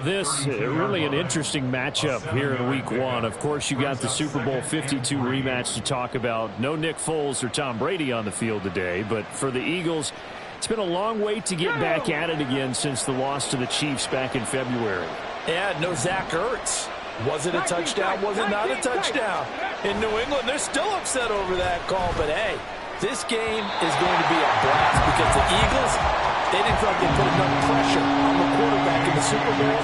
This really an interesting matchup here in Week 1. Of course, you got the Super Bowl 52 rematch to talk about. No Nick Foles or Tom Brady on the field today, but for the Eagles, it's been a long wait to get back at it again since the loss to the Chiefs back in February. Yeah, no Zach Ertz. Was it a touchdown? Was it not a touchdown? In New England, they're still upset over that call, but hey, this game is going to be a blast because the Eagles, they didn't feel like they put enough pressure on the quarterback in the Super Bowl.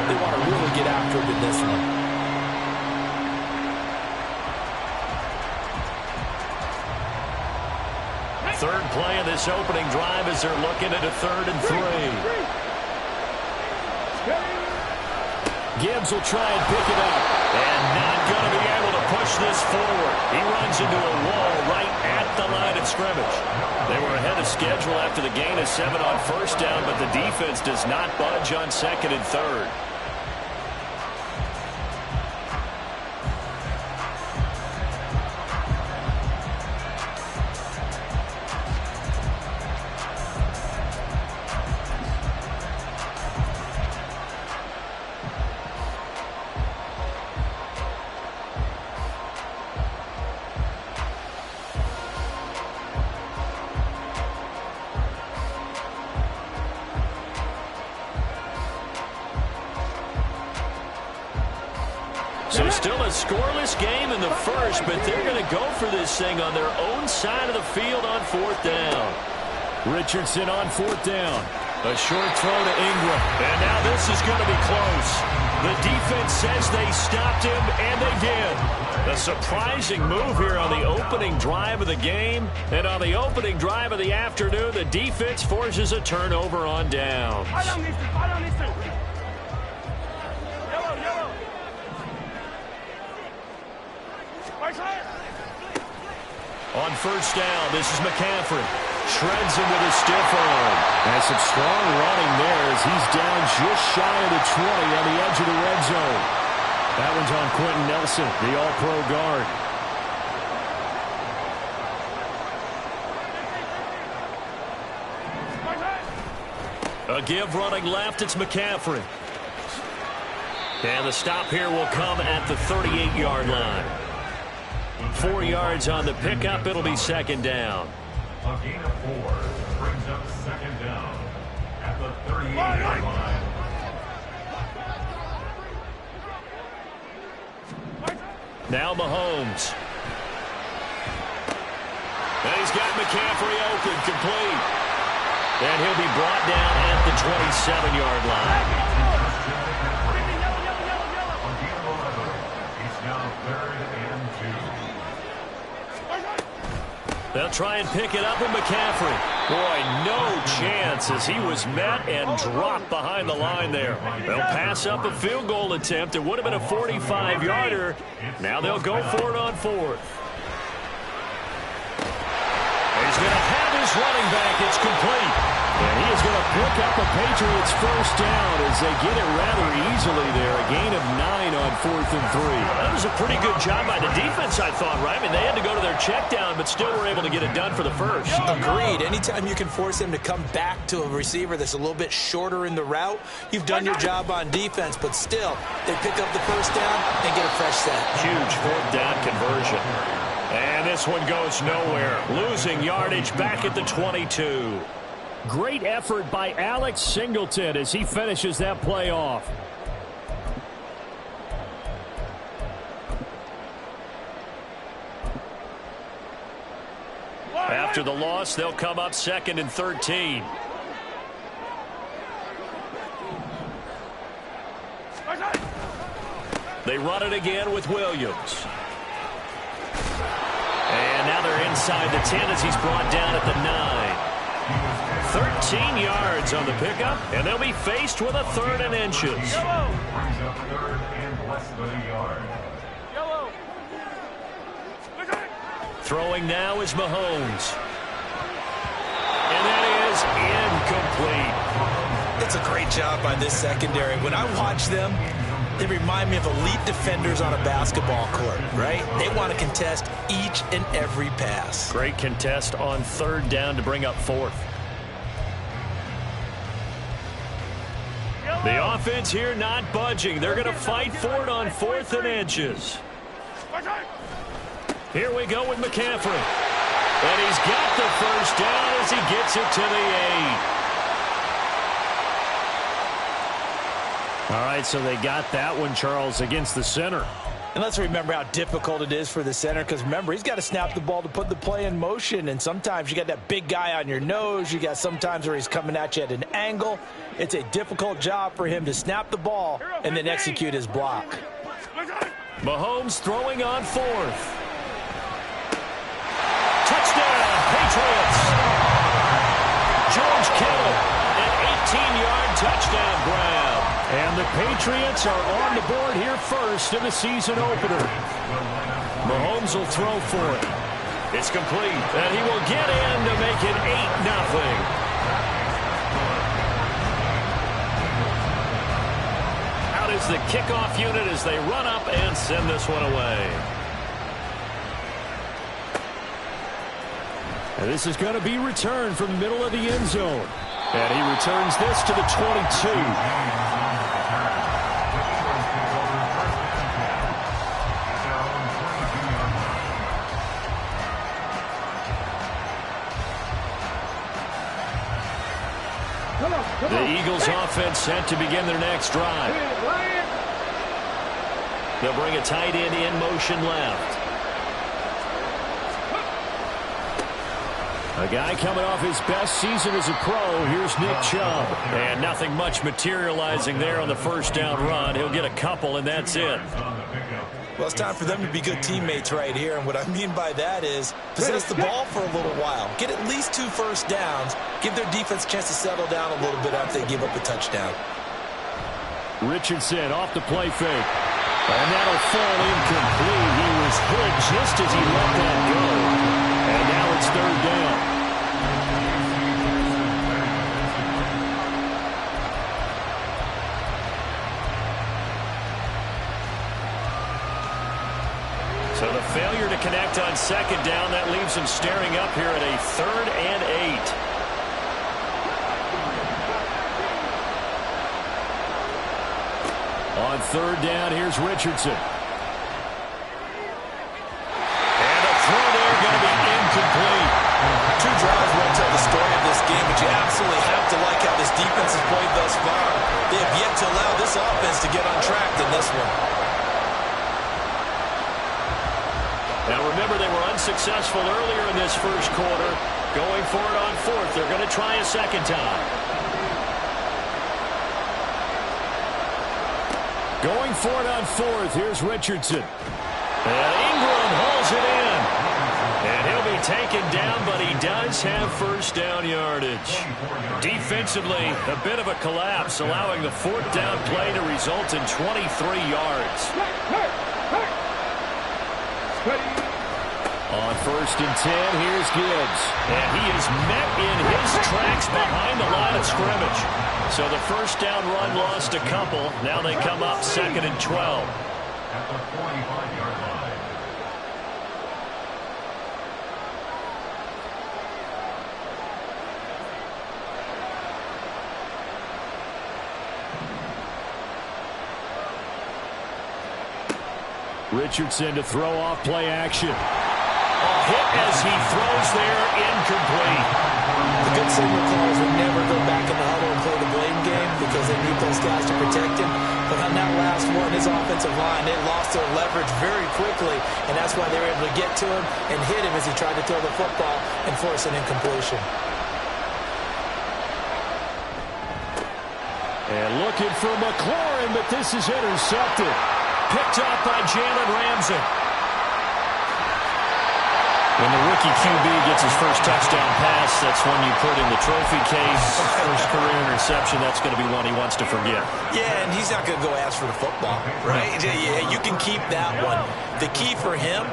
They want to really get after it in this one. Third play of this opening drive as they're looking at a 3rd and 3. Gibbs will try and pick it up. And not going to be able to push this forward. He runs into a wall right at the line of scrimmage. They were ahead of schedule after the gain of 7 on first down, but the defense does not budge on 2nd and 3rd. So still a scoreless game in the first, but they're going to go for this thing on their own side of the field on 4th down. Richardson on 4th down. A short throw to Ingram. And now this is going to be close. The defense says they stopped him, and they did. A surprising move here on the opening drive of the game. And on the opening drive of the afternoon, the defense forces a turnover on downs. On first down, this is McCaffrey. Shreds him with a stiff arm. And some strong running there as he's down just shy of the 20 on the edge of the red zone. That one's on Quentin Nelson, the all-pro guard. A give running left, it's McCaffrey. And the stop here will come at the 38-yard line. 4 yards on the pickup. It'll be 2nd down. A gain of 4 brings up 2nd down at the 38-yard line. Now Mahomes. And he's got McCaffrey open, complete. And he'll be brought down at the 27-yard line. They'll try and pick it up with McCaffrey. Boy, no chance as he was met and dropped behind the line there. They'll pass up a field goal attempt. It would have been a 45-yarder. Now they'll go for it on 4th. He's going to have his running back. It's complete. And he is going to pick up a Patriots first down as they get it rather easily there. A gain of 9 on 4th and 3. That was a pretty good job by the defense, I thought, right? I mean, they had to go to their check down, but still were able to get it done for the first. Agreed. Anytime you can force him to come back to a receiver that's a little bit shorter in the route, you've done your job on defense, but still, they pick up the first down and get a fresh set. Huge 4th down conversion. And this one goes nowhere. Losing yardage back at the 22. Great effort by Alex Singleton as he finishes that play off. After the loss, they'll come up 2nd and 13. They run it again with Williams. And now they're inside the 10 as he's brought down at the 9. 13 yards on the pickup, and they'll be faced with a 3rd and inches. Brings up 3rd and less than a yard. Throwing now is Mahomes. And that is incomplete. It's a great job by this secondary. When I watch them, they remind me of elite defenders on a basketball court, right? They want to contest each and every pass. Great contest on 3rd down to bring up 4th. The offense here not budging. They're going to fight for it on 4th and inches. Here we go with McCaffrey. And he's got the first down as he gets it to the 8. All right, so they got that one, Charles, against the center. And let's remember how difficult it is for the center, because remember, he's got to snap the ball to put the play in motion, and sometimes you got that big guy on your nose. You got sometimes where he's coming at you at an angle. It's a difficult job for him to snap the ball and then execute his block. Mahomes throwing on 4th. Touchdown, Patriots. George Kittle, an 18-yard touchdown grab. And the Patriots are on the board here first in the season opener. Mahomes will throw for it. It's complete, and he will get in to make it 8-0. Out is the kickoff unit as they run up and send this one away. And this is going to be returned from the middle of the end zone. And he returns this to the 22. The Eagles offense set to begin their next drive. They'll bring a tight end in motion left. A guy coming off his best season as a pro. Here's Nick Chubb. And nothing much materializing there on the first down run. He'll get a couple, and that's it. Well, it's time for them to be good teammates right here, and what I mean by that is possess the ball for a little while. Get at least 2 first downs. Give their defense a chance to settle down a little bit after they give up a touchdown. Richardson off the play fake. And that'll fall incomplete. He was hit just as he let that go. And now it's 3rd down. So the failure to connect on 2nd down, that leaves him staring up here at a 3rd and 8. On 3rd down, here's Richardson. And a throw there going to be incomplete. 2 drives won't tell the story of this game, but you absolutely have to like how this defense has played thus far. They have yet to allow this offense to get on track in this one. Now remember, they were unsuccessful earlier in this first quarter. Going for it on 4th. They're going to try a second time. Going for it on 4th. Here's Richardson. And Ingram hauls it in. And he'll be taken down, but he does have first down yardage. Defensively, a bit of a collapse, allowing the 4th down play to result in 23 yards. On 1st and 10, here's Gibbs. And he is met in his tracks behind the line of scrimmage. So the first down run lost a couple. Now they come up 2nd and 12. At the 45-yard line. Richardson to throw off play action. Hit as he throws there, incomplete. The good signal callers would never go back in the huddle and play the blame game because they need those guys to protect him. But on that last one, his offensive line, they lost their leverage very quickly, and that's why they were able to get to him and hit him as he tried to throw the football and force an incompletion. And looking for McLaurin, but this is intercepted. Picked up by Jalen Ramsey. When the rookie QB gets his first touchdown pass, that's one you put in the trophy case. First career interception, that's going to be one he wants to forget. Yeah, and he's not going to go ask for the football, right? Yeah, you can keep that one. The key for him,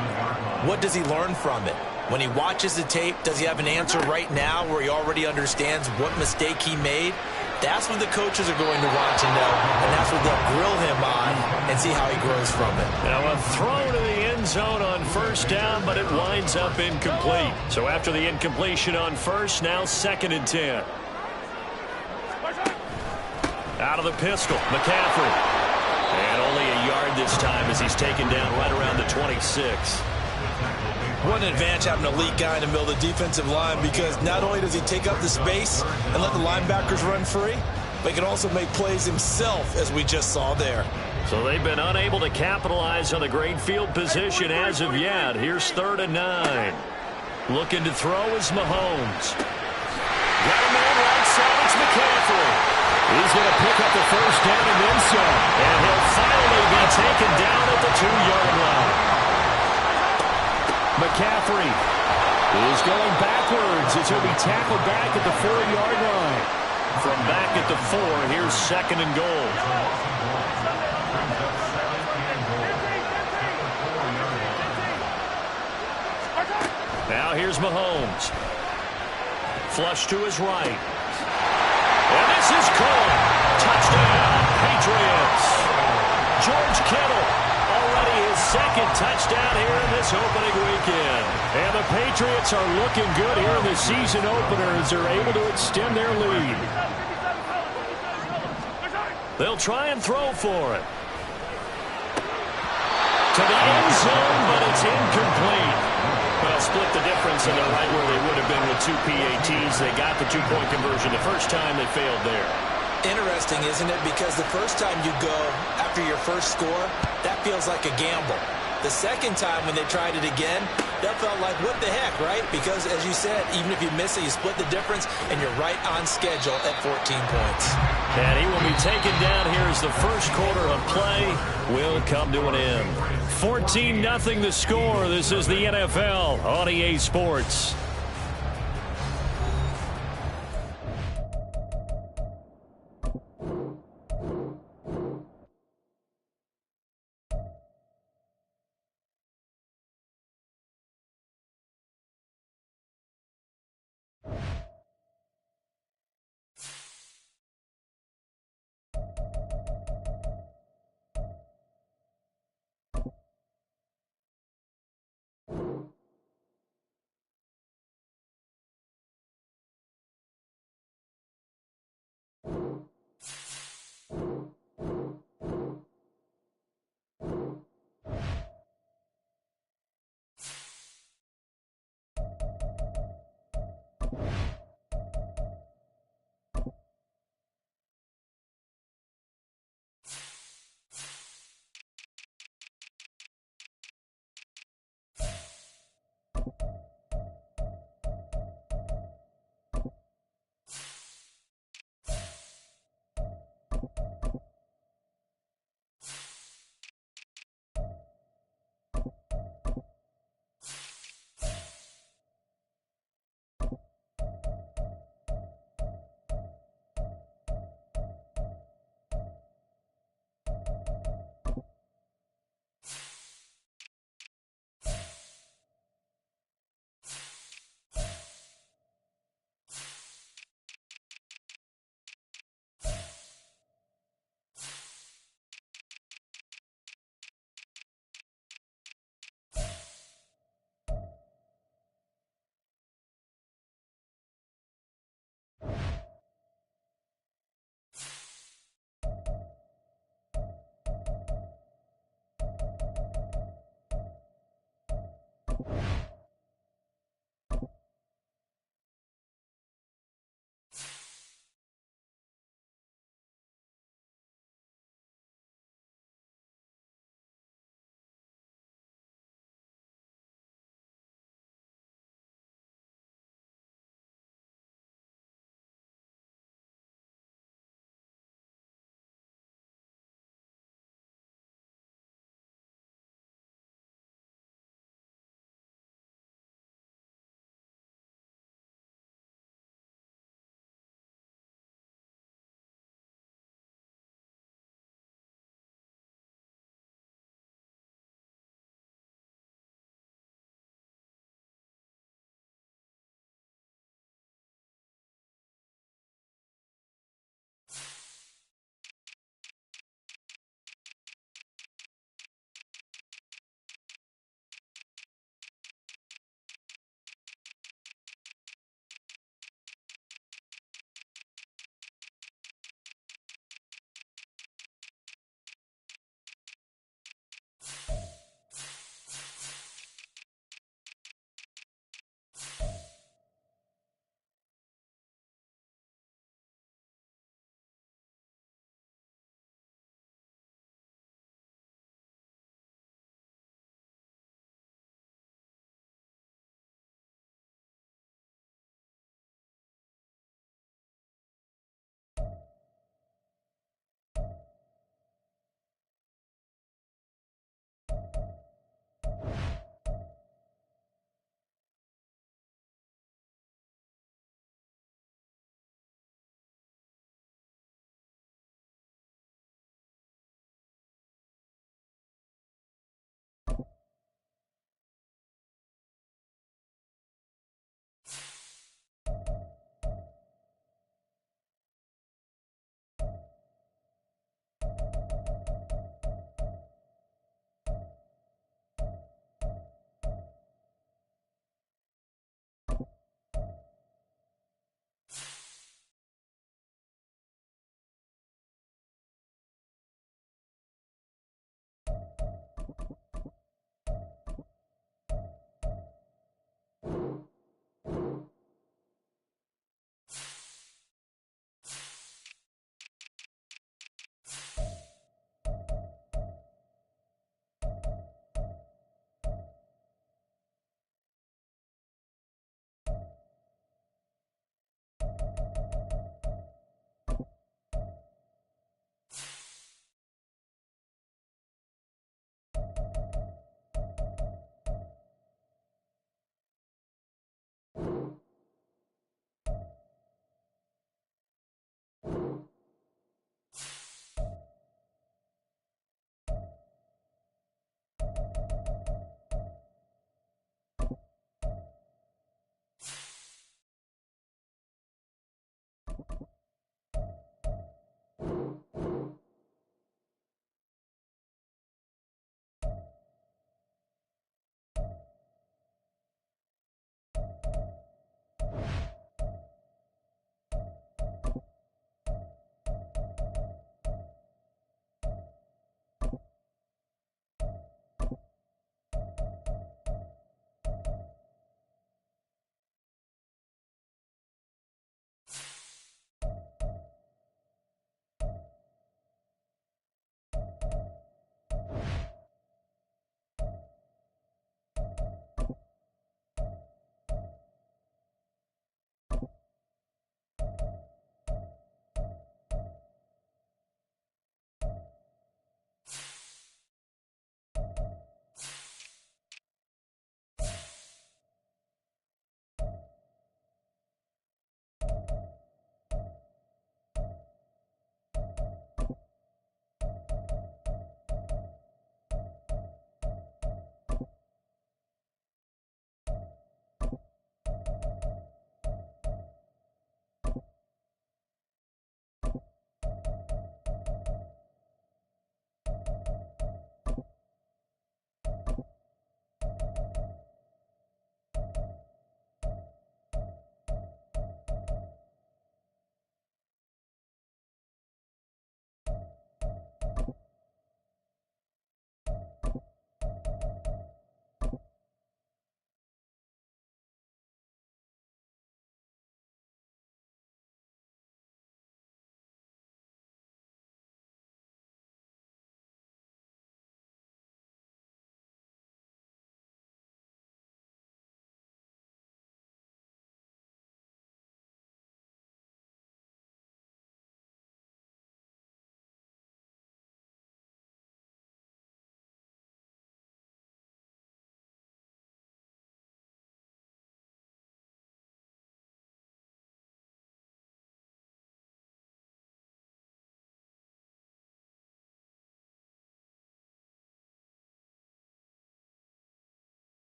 what does he learn from it? When he watches the tape, does he have an answer right now where he already understands what mistake he made? That's what the coaches are going to want to know, and that's what they'll grill him on and see how he grows from it. Now a throw to the end zone on first down, but it winds up incomplete. So after the incompletion on first, now 2nd and 10. Out of the pistol, McCaffrey. And only a yard this time as he's taken down right around the 26. What an advantage having an elite guy in the middle of the defensive line, because not only does he take up the space and let the linebackers run free, but he can also make plays himself, as we just saw there. So they've been unable to capitalize on the great field position as of yet. Here's 3rd and 9. Looking to throw is Mahomes. Got a man right side, it's McCaffrey. He's going to pick up the first down and then some. And he'll finally be taken down at the 2-yard line. McCaffrey is going backwards as he'll be tackled back at the 4-yard line. From back at the 4, here's 2nd and goal. Now here's Mahomes. Flush to his right. And this is caught. Touchdown, Patriots. George Kittle, already his 2nd touchdown here in this opening weekend. And the Patriots are looking good here in the season opener as they're able to extend their lead. They'll try and throw for it. To the end zone, but it's incomplete. Well, split the difference, and they're right where they would have been with 2 PATs. They got the 2-point conversion the first time. They failed there. Interesting, isn't it? Because the first time you go after your first score, that feels like a gamble. The second time when they tried it again, that felt like, what the heck, right? Because, as you said, even if you miss it, you split the difference, and you're right on schedule at 14 points. And he will be taken down here as the first quarter of play will come to an end. 14-0 the score. This is the NFL on EA Sports.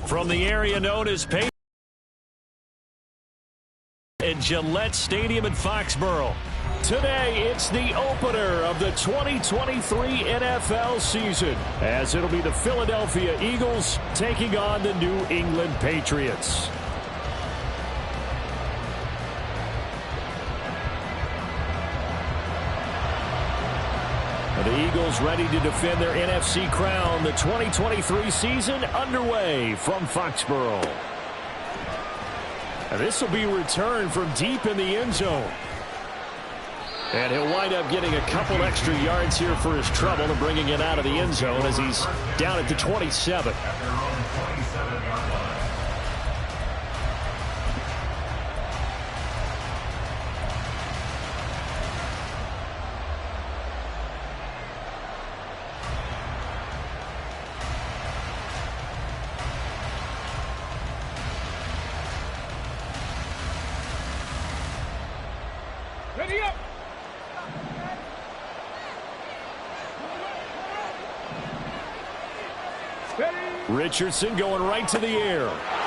From the area known as Payne and Gillette Stadium in Foxborough. Today, it's the opener of the 2023 NFL season, as it'll be the Philadelphia Eagles taking on the New England Patriots. The Eagles ready to defend their NFC crown. The 2023 season underway from Foxborough. This will be returned from deep in the end zone. And he'll wind up getting a couple extra yards here for his trouble and bringing it out of the end zone as he's down at the 27. Ready up! Richardson going right to the air.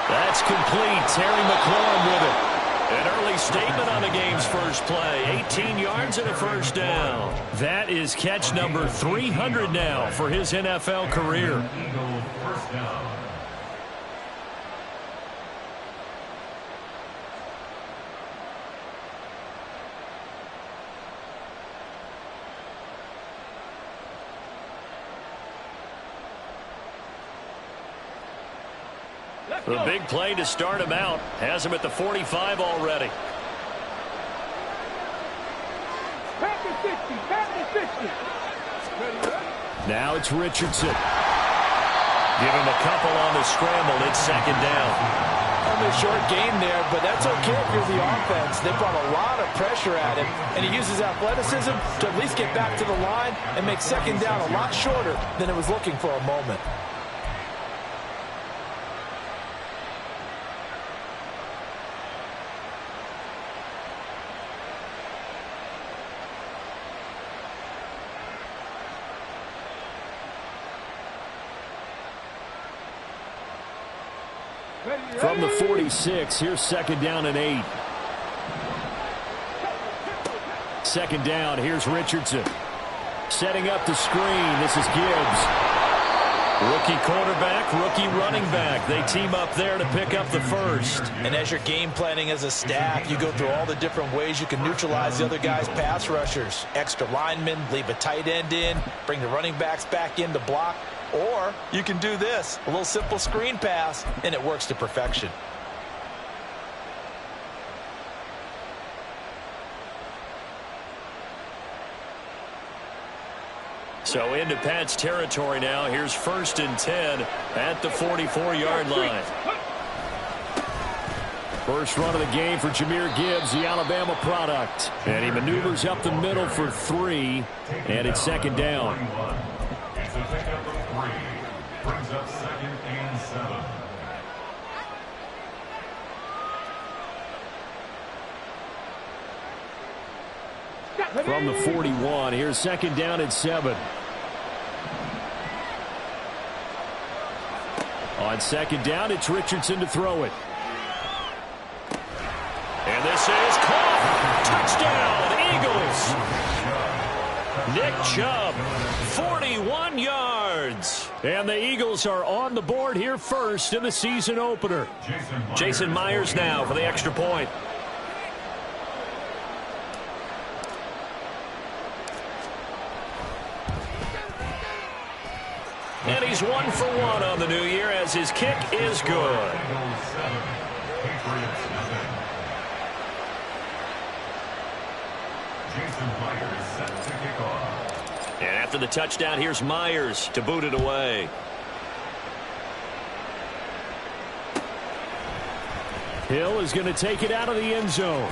That's complete. Terry McLaurin with it. An early statement on the game's first play. 18 yards and a first down. That is catch number 300 now for his NFL career. Eagle first down. The big play to start him out. Has him at the 45 already. Back to 60, back to 60. Now it's Richardson. Give him a couple on the scramble. It's second down. A short gain there, but that's okay if you're the offense. They brought a lot of pressure at him, and he uses athleticism to at least get back to the line and make second down a lot shorter than it was looking for a moment. From the 46, here's second down and 8. Second down, here's Richardson. Setting up the screen, this is Gibbs. Rookie quarterback, rookie running back. They team up there to pick up the first. And as you're game planning as a staff, you go through all the different ways you can neutralize the other guy's pass rushers. Extra linemen, leave a tight end in, bring the running backs back in to block. Or you can do this, a little simple screen pass, and it works to perfection. So into Pat's territory now. Here's first and 10 at the 44-yard line. First run of the game for Jahmyr Gibbs, the Alabama product. And he maneuvers up the middle for 3, and it's second down. It's a pickup of 3. Brings up second and 7. From the 41, here's second down and 7. On second down, it's Richardson to throw it. And this is caught. Touchdown, Eagles. Nick Chubb, 41 yards. And the Eagles are on the board here first in the season opener. Jason Myers now for the extra point. And he's 1 for 1 on the new year as his kick is good. Jason Myers set to kick off. And after the touchdown, here's Myers to boot it away. Hill is going to take it out of the end zone.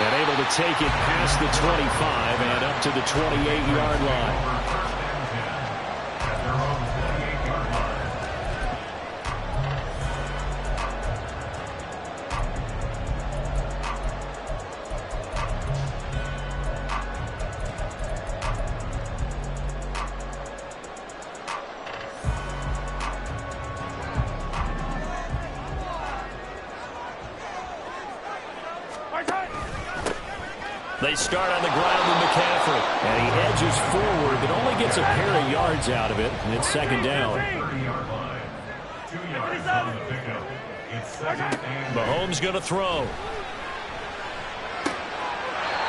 And able to take it past the 25 and up to the 28-yard line. They start on the ground with McCaffrey. And he edges forward, but only gets a pair of yards out of it. And it's second down. 30-yard line. 2 yards on the pickup. It's second and Mahomes going to throw.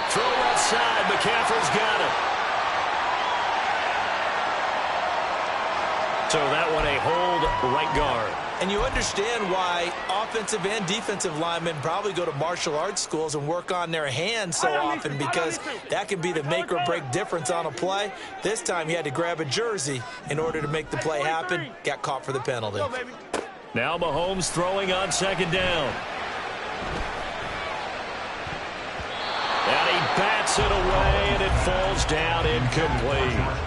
Throw left side. McCaffrey's got it. So that one a hold right guard. And you understand why offensive and defensive linemen probably go to martial arts schools and work on their hands so often, because that can be the make or break difference on a play. This time he had to grab a jersey in order to make the play happen. Got caught for the penalty. Now Mahomes throwing on second down. And he bats it away, and it falls down incomplete.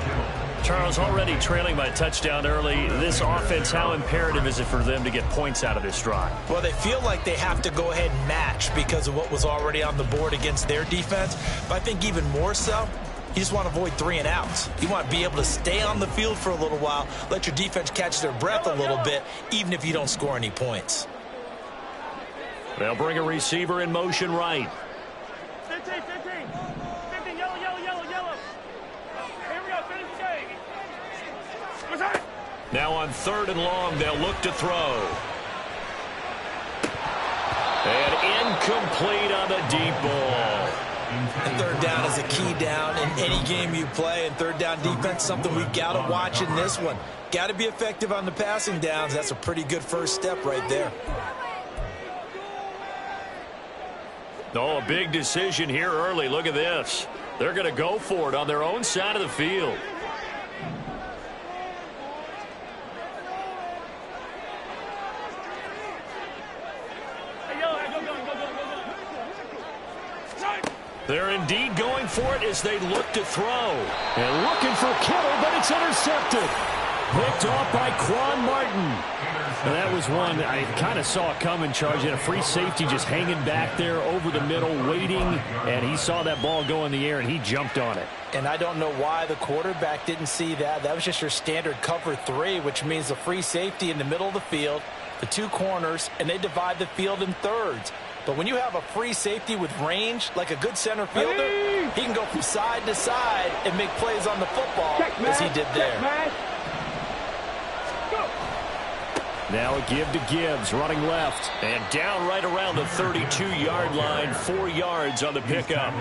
Charles, already trailing by a touchdown early. This offense, how imperative is it for them to get points out of this drive? Well, they feel like they have to go ahead and match because of what was already on the board against their defense. But I think even more so, you just want to avoid 3 and outs. You want to be able to stay on the field for a little while, let your defense catch their breath a little bit, even if you don't score any points. They'll bring a receiver in motion right. 15, 15. 15, yellow, yellow, yellow, yellow. Here we go, finish the game. What's that? Now on 3rd and long, they'll look to throw. And incomplete on the deep ball. And 3rd down is a key down in any game you play, and 3rd down defense, something we've got to watch in this one. Got to be effective on the passing downs. That's a pretty good first step right there. Oh, a big decision here early. Look at this. They're going to go for it on their own side of the field. They're indeed going for it as they look to throw. And looking for Kittle, but it's intercepted. Picked off by Quan Martin. And that was one I kind of saw coming, Charge. He had a free safety just hanging back there over the middle, waiting, and he saw that ball go in the air, and he jumped on it. And I don't know why the quarterback didn't see that. That was just your standard cover 3, which means a free safety in the middle of the field, the 2 corners, and they divide the field in thirds. But when you have a free safety with range, like a good center fielder, he can go from side to side and make plays on the football as he did there. Now a give to Gibbs, running left, and down right around the 32-yard line, 4 yards on the pickup.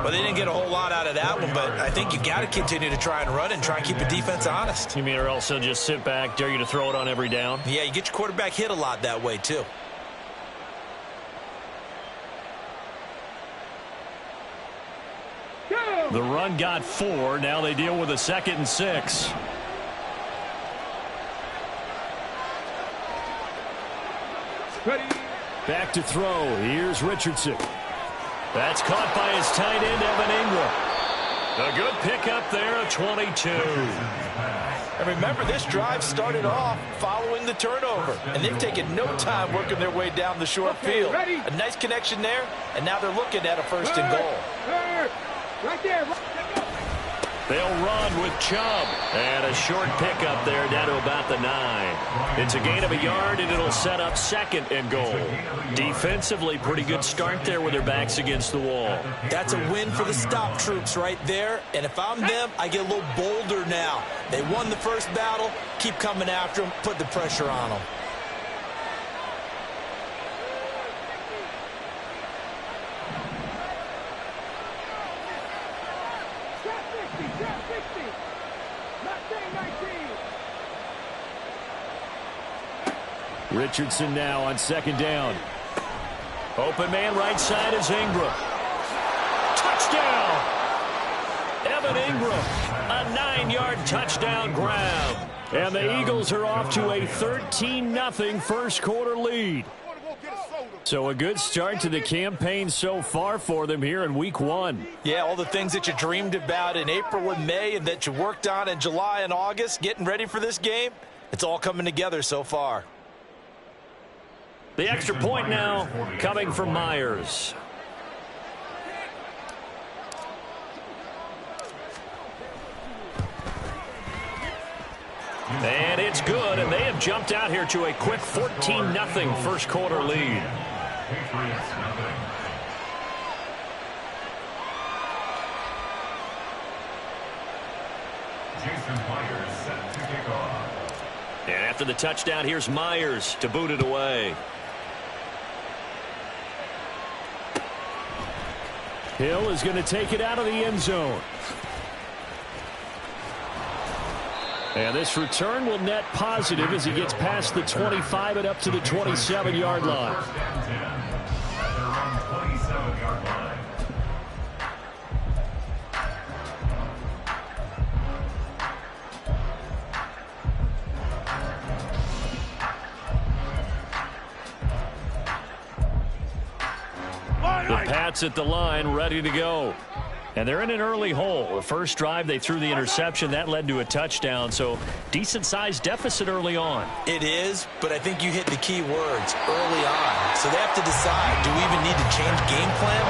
Well, they didn't get a whole lot out of that one, but I think you got to continue to try and run and try and keep the defense honest. You mean or else he'll just sit back, dare you to throw it on every down? Yeah, you get your quarterback hit a lot that way, too. The run got 4. Now they deal with a 2nd and 6. Ready. Back to throw. Here's Richardson. That's caught by his tight end, Evan Ingram. A good pickup there of 22. And remember, this drive started off following the turnover, and they've taken no time working their way down the short field. A nice connection there, and now they're looking at a 1st and goal. Right there. They'll run with Chubb. And a short pickup there down to about the 9. It's a gain of a yard, and it'll set up 2nd and goal. Defensively, pretty good start there with their backs against the wall. That's a win for the stop troops right there. And if I'm them, I get a little bolder now. They won the first battle. Keep coming after them. Put the pressure on them. Richardson now on 2nd down. Open man right side is Ingram. Touchdown! Evan Ingram, a 9-yard touchdown grab. And the Eagles are off to a 13-0 first quarter lead. So a good start to the campaign so far for them here in week 1. Yeah, all the things that you dreamed about in April and May and that you worked on in July and August, getting ready for this game, it's all coming together so far. The extra point now coming from Myers. And it's good, and they have jumped out here to a quick 14-0 first quarter lead. Jason Myers set to kick off. And after the touchdown, here's Myers to boot it away. Hill is going to take it out of the end zone. And this return will net positive as he gets past the 25 and up to the 27-yard line. First and 10 at their own 27-yard line. The Pats at the line, ready to go. And they're in an early hole. The first drive, they threw the interception. That led to a touchdown, so decent-sized deficit early on. It is, but I think you hit the key words, early on. So they have to decide, do we even need to change game plan,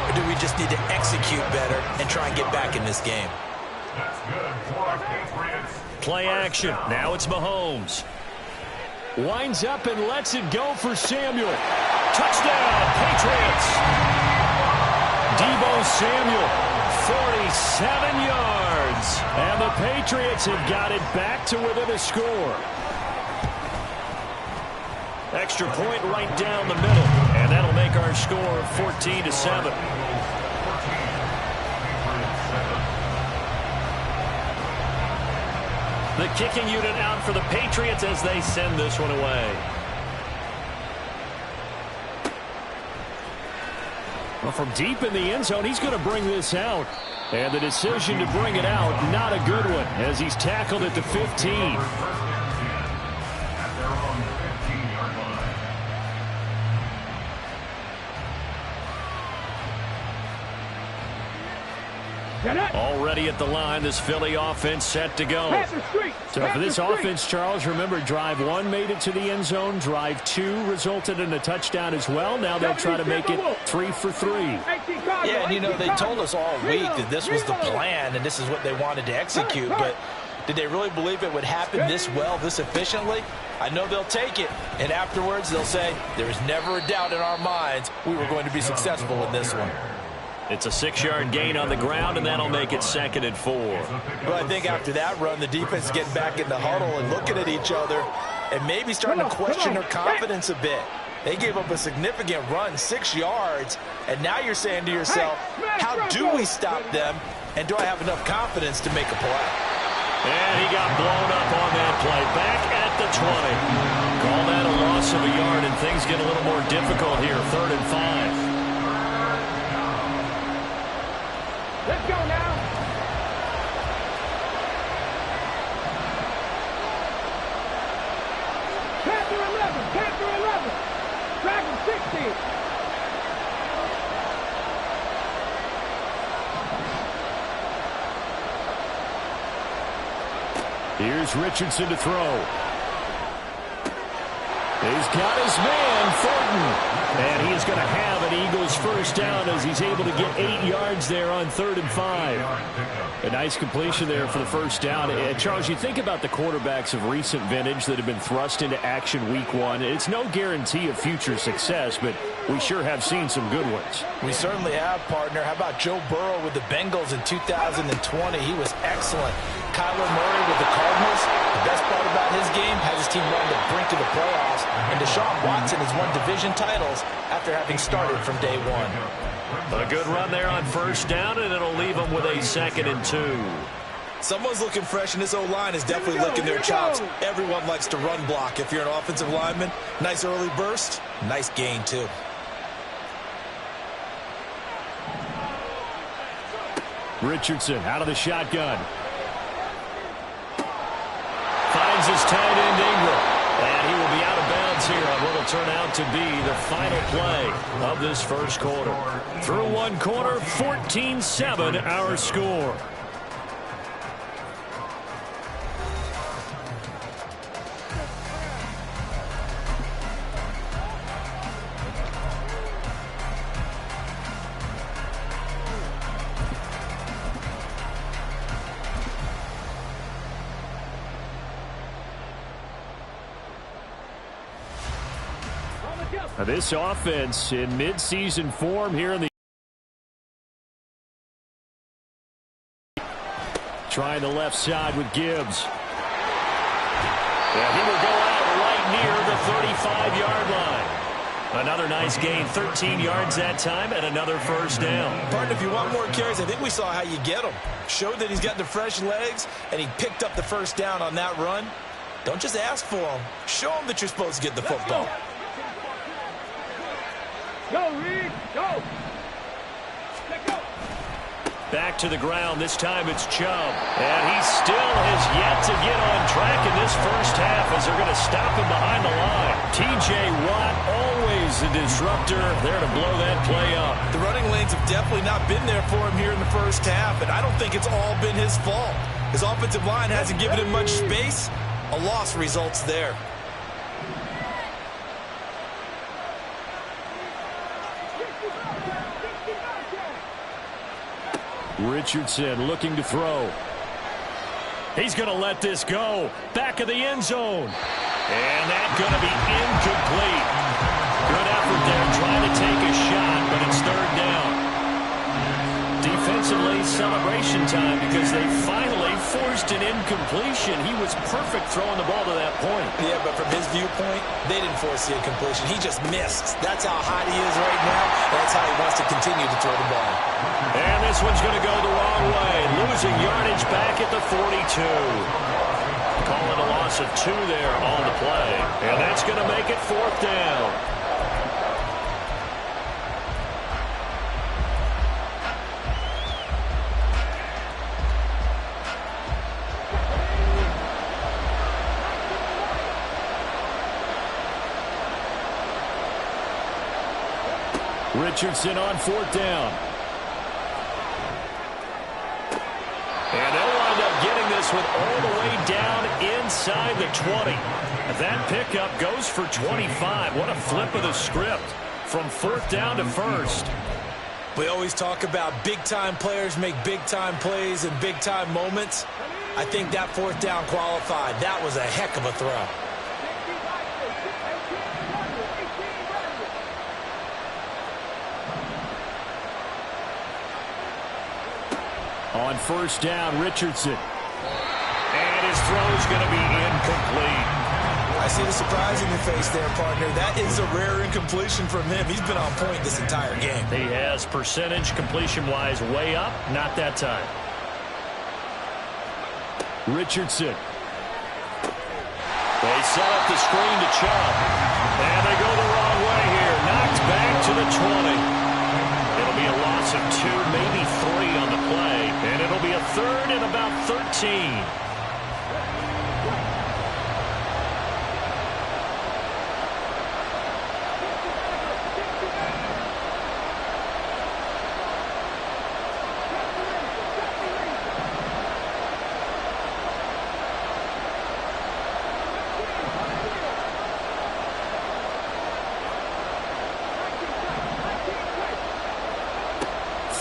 or do we just need to execute better and try and get back in this game? That's good for Patriots. Play action. Now it's Mahomes. Winds up and lets it go for Samuel. Touchdown, Patriots. Deebo Samuel, 47 yards. And the Patriots have got it back to within a score. Extra point right down the middle. And that'll make our score 14-7. The kicking unit out for the Patriots as they send this one away. Well, from deep in the end zone, he's going to bring this out. And the decision to bring it out, not a good one, as he's tackled at the 15. First and 10 at their own 15-yard line. Already at the line, this Philly offense set to go. So for this offense, Charles, remember, drive one made it to the end zone. Drive two resulted in a touchdown as well. Now they'll try to make it 3 for 3. Yeah, and you know, they told us all week that this was the plan and this is what they wanted to execute, but did they really believe it would happen this well, this efficiently? I know they'll take it, and afterwards they'll say, there was never a doubt in our minds we were going to be successful in this one. It's a 6-yard gain on the ground, and that'll make it 2nd and 4. Well, I think after that run, the defense is getting back in the huddle and looking at each other and maybe starting to question their confidence a bit. They gave up a significant run, 6 yards, and now you're saying to yourself, how do we stop them, and do I have enough confidence to make a play? And he got blown up on that play. Back at the 20. Call that a loss of a yard, and things get a little more difficult here. 3rd and 5. Let's go now. Panther 11, Panther 11. Dragon 16. Here's Richardson to throw. He's got his man, Thornton. And he is going to have an Eagles first down as he's able to get 8 yards there on 3rd and 5. A nice completion there for the first down. Charles, you think about the quarterbacks of recent vintage that have been thrust into action week 1. It's no guarantee of future success, but we sure have seen some good ones. We certainly have, partner. How about Joe Burrow with the Bengals in 2020? He was excellent. Kyler Murray with the Cardinals. The best part about his game has his team run the brink of the playoffs. And Deshaun Watson has won division titles after having started from day 1. A good run there on first down, and it'll leave them with a 2nd and 2. Someone's looking fresh, and this O-line is definitely licking their chops. Everyone likes to run block. If you're an offensive lineman, nice early burst, nice gain, too. Richardson out of the shotgun. Finds his tight end Ingram. And he will be out of bounds here on what will turn out to be the final play of this first quarter. Through one quarter, 14-7 our score. Now this offense in midseason form here in the Trying the left side with Gibbs. And he will go out right near the 35-yard line. Another nice gain, 13 yards that time, and another first down. Partner, if you want more carries, I think we saw how you get them. Showed that he's got the fresh legs, and he picked up the first down on that run. Don't just ask for them. Show them that you're supposed to get the football. Go, Reed, go. Back to the ground. This time it's Chubb. And he still has yet to get on track in this first half as they're going to stop him behind the line. T.J. Watt, always a disruptor, there to blow that play up. The running lanes have definitely not been there for him here in the first half, and I don't think it's all been his fault. His offensive line hasn't given him much space. A loss results there. Richardson looking to throw. He's going to let this go. Back of the end zone. And that's going to be incomplete. Good effort there trying to take a shot, but it's third down. Defensively, celebration time because they finally forced an incompletion. He was perfect throwing the ball to that point. Yeah, but from his viewpoint, they didn't force the incompletion. He just missed. That's how hot he is right now, and that's how he wants to continue to throw the ball. And this one's going to go the wrong way. Losing yardage back at the 42. Calling a loss of 2 there on the play. And that's going to make it fourth down. Richardson on fourth down. And they'll wind up getting this one all the way down inside the 20. That pickup goes for 25. What a flip of the script from fourth down to first. We always talk about big-time players make big-time plays in big-time moments. I think that fourth down qualified. That was a heck of a throw. On first down, Richardson. And his throw's going to be incomplete. I see the surprise in your face there, partner. That is a rare incompletion from him. He's been on point this entire game. He has percentage completion-wise way up. Not that time. Richardson. They set up the screen to Chubb. And they go the wrong way here. Knocked back to the 20. It'll be a loss of 2, maybe 3 on the play. And it'll be a third and about 13.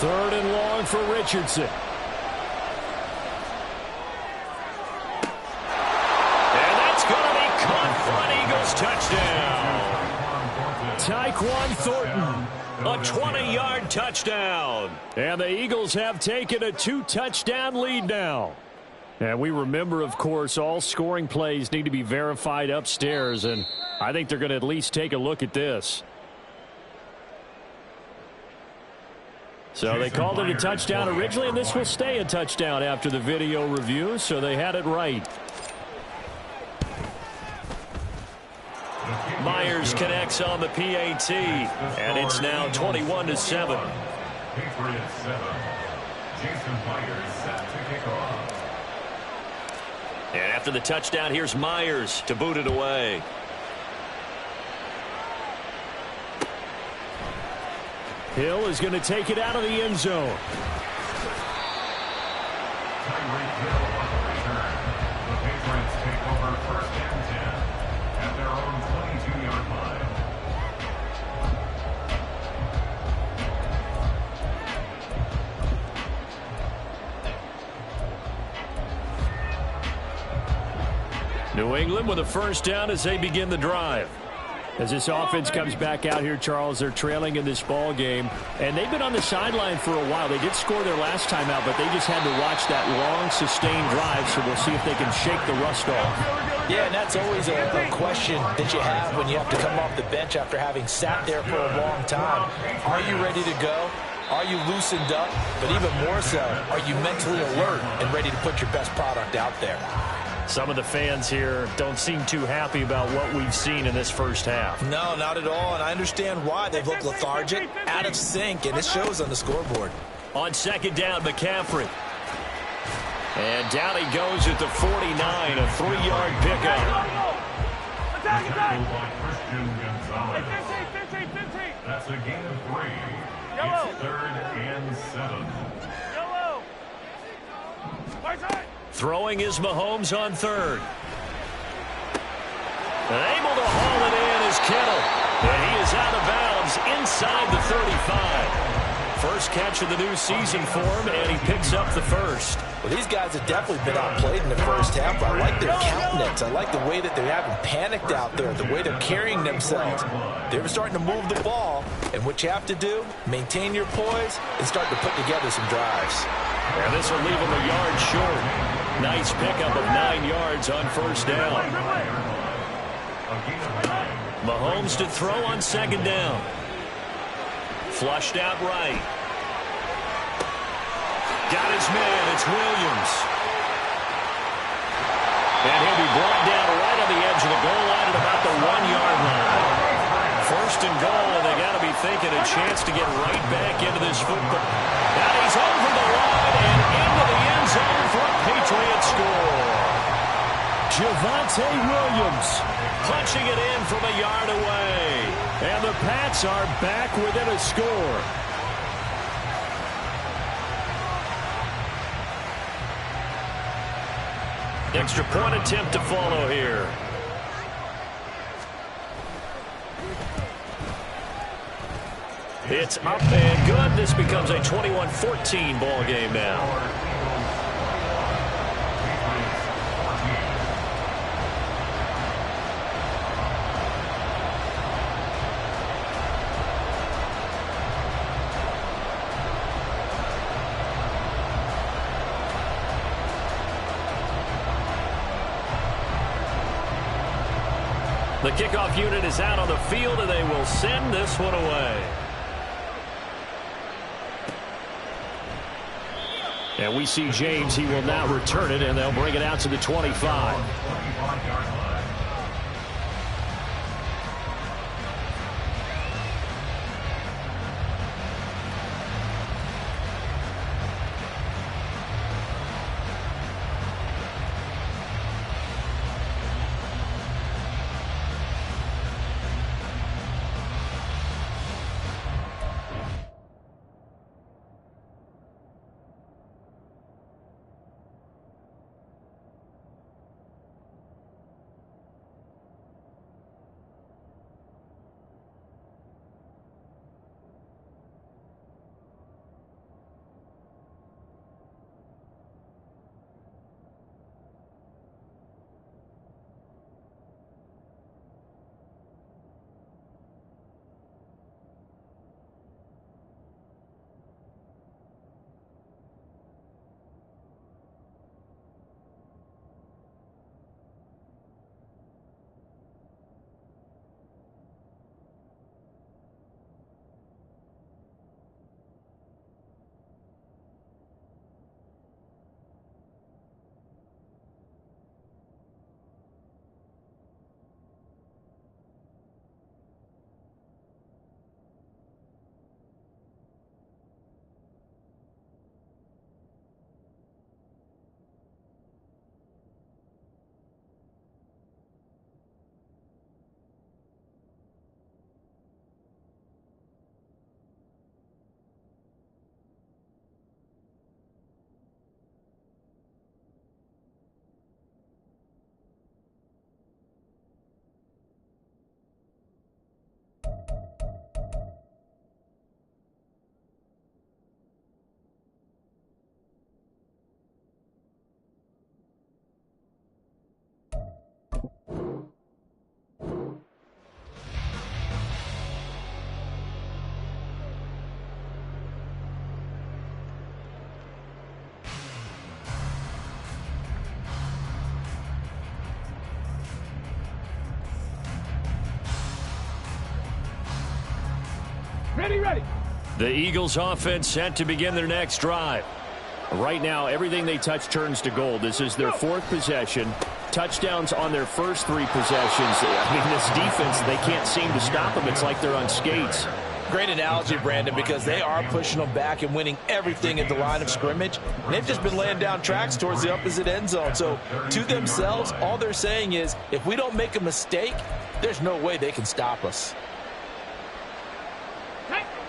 Third and long for Richardson. And that's going to be caught for an Eagles touchdown. Tyquan Thornton, a 20-yard touchdown. And the Eagles have taken a 2-touchdown lead now. And we remember, of course, all scoring plays need to be verified upstairs. And I think they're going to at least take a look at this. So they called it a touchdown originally, and this will stay a touchdown after the video review, so they had it right. Myers connects on the PAT, and it's now 21-7. Patriots 7. Jason Myers set to kick off. And after the touchdown, here's Myers to boot it away. Hill is going to take it out of the end zone. Tyreek Hill on the return. The Patriots take over first and 10 at their own 22-yard line. New England with a first down as they begin the drive. As this offense comes back out here, Charles, they're trailing in this ball game, and they've been on the sideline for a while. They did score their last time out, but they just had to watch that long, sustained drive, so we'll see if they can shake the rust off. Yeah, and that's always a question that you have when you have to come off the bench after having sat there for a long time. Are you ready to go? Are you loosened up? But even more so, are you mentally alert and ready to put your best product out there? Some of the fans here don't seem too happy about what we've seen in this first half. No, not at all, and I understand why. They've looked lethargic, out of sync, and it shows on the scoreboard. On second down, McCaffrey. And down he goes at the 49, a 3-yard pickup. Tackle by Christian Gonzalez. 15, 15. That's a gain of 3. Yellow. It's 3rd and 7. Yellow. Right side. Throwing is Mahomes on third. And able to haul it in is Kittle. And he is out of bounds inside the 35. First catch of the new season for him, and he picks up the first. Well, these guys have definitely been outplayed in the first half. I like their countenance. I like the way that they haven't panicked out there, the way they're carrying themselves. They're starting to move the ball, and what you have to do, maintain your poise and start to put together some drives. And this will leave him a yard short. Nice pickup of 9 yards on first down. Mahomes to throw on second down. Flushed out right. Got his man. It's Williams. And he'll be brought down right on the edge of the goal line at about the 1-yard line. First and goal, and they got to be thinking a chance to get right back into this football. Now he's over the line and into the end zone for a Patriot score. Javonte Williams Punching it in from a yard away. And the Pats are back within a score. Extra point attempt to follow here. It's up and good. This becomes a 21-14 ball game now. The kickoff unit is out on the field, and they will send this one away. And we see James. He will now return it, and they'll bring it out to the 25. ready. The Eagles offense set to begin their next drive. Right now, everything they touch turns to gold. This is their fourth possession. Touchdowns on their first three possessions. I mean, this defense, they can't seem to stop them. It's like they're on skates. Great analogy, Brandon, because they are pushing them back and winning everything at the line of scrimmage. And they've just been laying down tracks towards the opposite end zone. So to themselves, all they're saying is, if we don't make a mistake, there's no way they can stop us.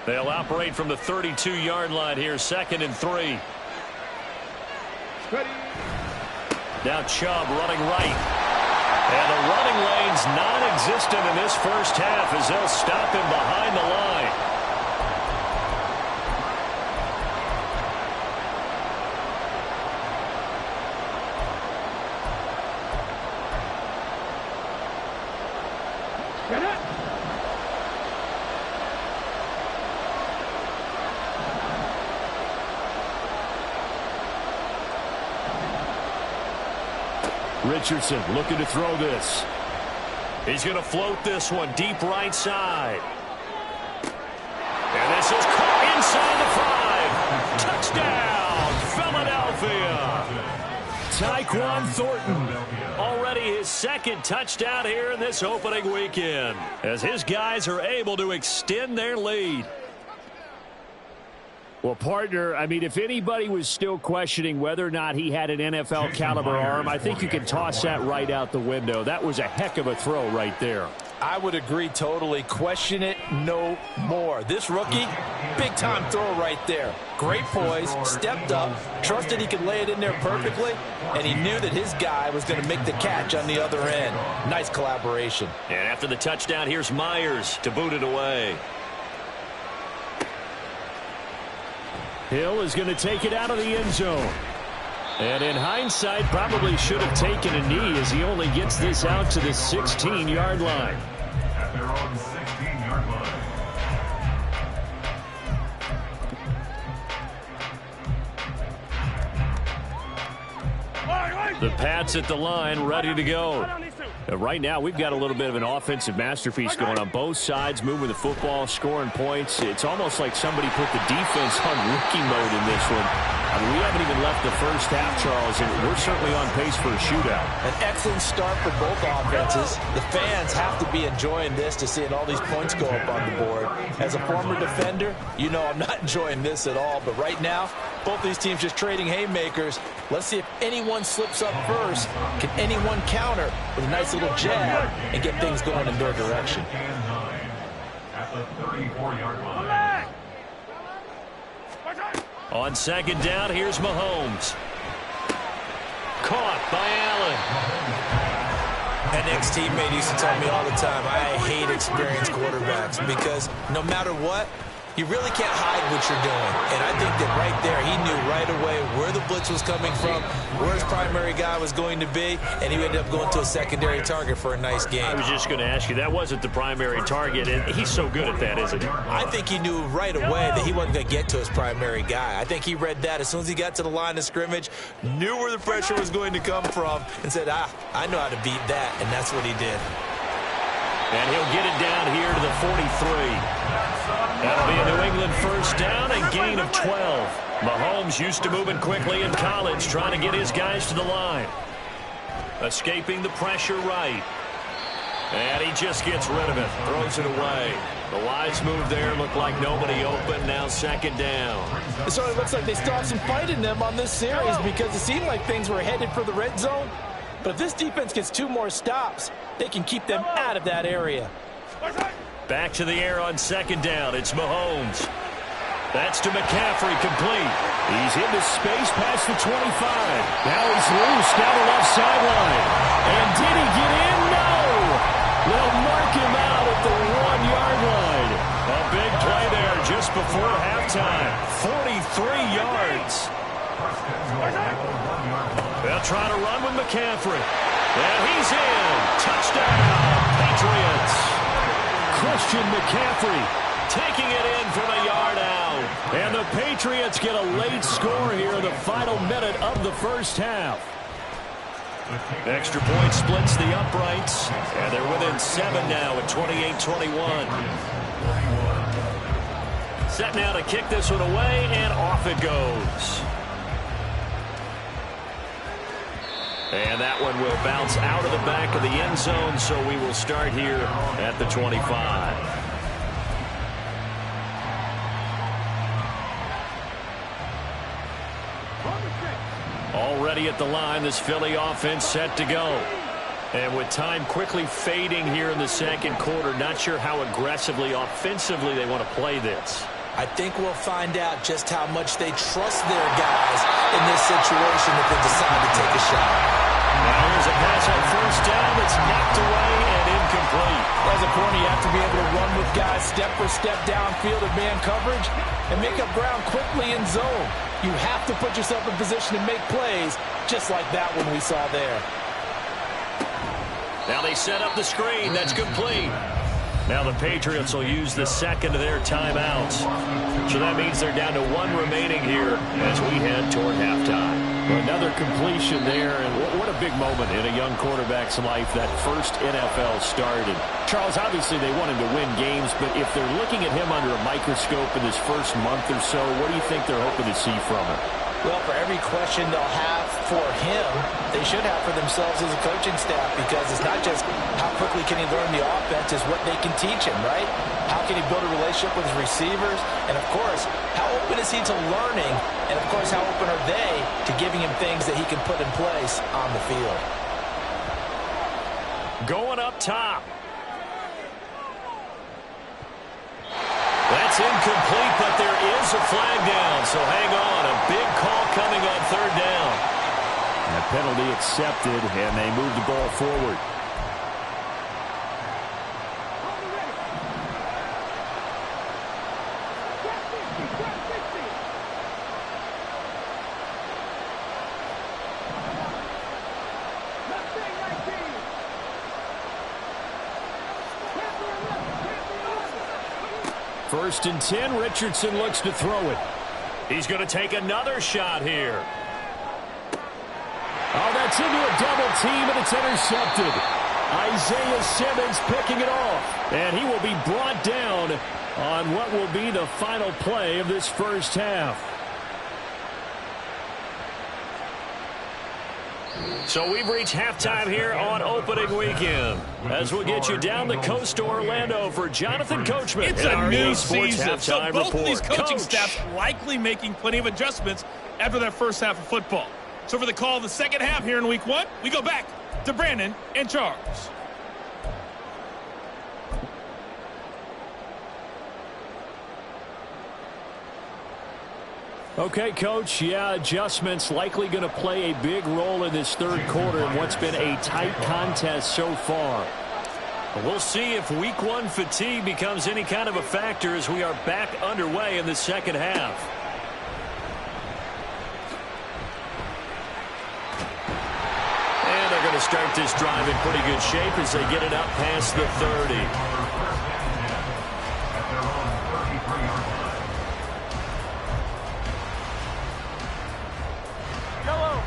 They'll operate from the 32-yard line here, 2nd and 3. Ready. Now Chubb running right. And the running lane's non-existent in this first half as they'll stop him behind the line. Get it. Richardson looking to throw this. He's going to float this one deep right side. And this is caught inside the 5. Touchdown, Philadelphia. Tyquan Thornton, already his second touchdown here in this opening weekend, as his guys are able to extend their lead. Well, partner, I mean, if anybody was still questioning whether or not he had an NFL caliber arm, I think you can toss that right out the window. That was a heck of a throw right there. I would agree totally. Question it no more. This rookie, big-time throw right there. Great poise, stepped up, trusted he could lay it in there perfectly, and he knew that his guy was going to make the catch on the other end. Nice collaboration. And after the touchdown, here's Myers to boot it away. Hill is going to take it out of the end zone. And in hindsight, probably should have taken a knee as he only gets this out to the 16-yard line. At their own 16-yard line. The Pats at the line, ready to go. Right now, we've got a little bit of an offensive masterpiece going on both sides, moving the football, scoring points. It's almost like somebody put the defense on rookie mode in this one. I mean, we haven't even left the first half, Charles, and we're certainly on pace for a shootout. An excellent start for both offenses. The fans have to be enjoying this to seeing all these points go up on the board. As a former defender, you know I'm not enjoying this at all. But right now, both these teams just trading haymakers. Let's see if anyone slips up first. Can anyone counter with a nice little jab and get things going in their direction? At the 34-yard line. On second down, here's Mahomes. Caught by Allen. An ex-teammate used to tell me all the time, I hate experienced quarterbacks because no matter what, you really can't hide what you're doing. And I think that right there, he knew right away where the blitz was coming from, where his primary guy was going to be, and he ended up going to a secondary target for a nice game. I was just going to ask you, that wasn't the primary target, and he's so good at that, isn't he? I think he knew right away that he wasn't going to get to his primary guy. I think he read that as soon as he got to the line of scrimmage, knew where the pressure was going to come from, and said, I know how to beat that, and that's what he did. And he'll get it down here to the 43. That'll be a New England first down and gain of 12. Mahomes used to moving quickly in college, trying to get his guys to the line. Escaping the pressure right. And he just gets rid of it, throws it away. The wise move there, looked like nobody open, now second down. It certainly looks like they still have some fight in them on this series because it seemed like things were headed for the red zone. But if this defense gets 2 more stops, they can keep them out of that area. Back to the air on second down. It's Mahomes. That's to McCaffrey, complete. He's into space past the 25. Now he's loose down the left sideline. And did he get in? No! They'll mark him out at the 1-yard line. A big play there just before halftime. 43 yards. They'll try to run with McCaffrey. And he's in. Touchdown, Patriots. Christian McCaffrey taking it in from a yard out. And the Patriots get a late score here in the final minute of the first half. Extra point splits the uprights. And they're within 7 now at 28-21. Set now to kick this one away, and off it goes. And that one will bounce out of the back of the end zone, so we will start here at the 25. Already at the line, this Philly offense set to go. And with time quickly fading here in the second quarter, not sure how aggressively, offensively they want to play this. I think we'll find out just how much they trust their guys in this situation if they decide to take a shot. Now here's a pass on first down that's knocked away and incomplete. As a corner, you have to be able to run with guys step for step downfield in man coverage and make up ground quickly in zone. You have to put yourself in position to make plays just like that one we saw there. Now they set up the screen. That's complete. Now the Patriots will use the second of their timeouts. So that means they're down to one remaining here as we head toward halftime. Well, another completion there, and what a big moment in a young quarterback's life, that first NFL start. And Charles, obviously they want him to win games, but if they're looking at him under a microscope in this first month or so, what do you think they're hoping to see from him? Well, for every question they'll have for him, they should have for themselves as a coaching staff, because it's not just how quickly can he learn the offense, it's what they can teach him, right? How can he build a relationship with his receivers? And, of course, how open is he to learning? And, of course, how open are they to giving him things that he can put in place on the field? Going up top. That's incomplete, but there is a flag down, so hang on. A big call coming on third down. That penalty accepted, and they move the ball forward. First and 10, Richardson looks to throw it. He's going to take another shot here. Oh, that's into a double team, and it's intercepted. Isaiah Simmons picking it off. And he will be brought down on what will be the final play of this first half. So we've reached halftime here on opening weekend. As we'll get you down the coast to Orlando for Jonathan Coachman. It's a new season, so both report. of these coaching Coach. staffs likely making plenty of adjustments after that first half of football. So for the call of the second half here in week one, we go back to Brandon and Charles. Okay, Coach, adjustments likely going to play a big role in this third quarter in what's been a tight contest so far. We'll see if week one fatigue becomes any kind of a factor as we are back underway in the second half. And they're going to start this drive in pretty good shape as they get it up past the 30.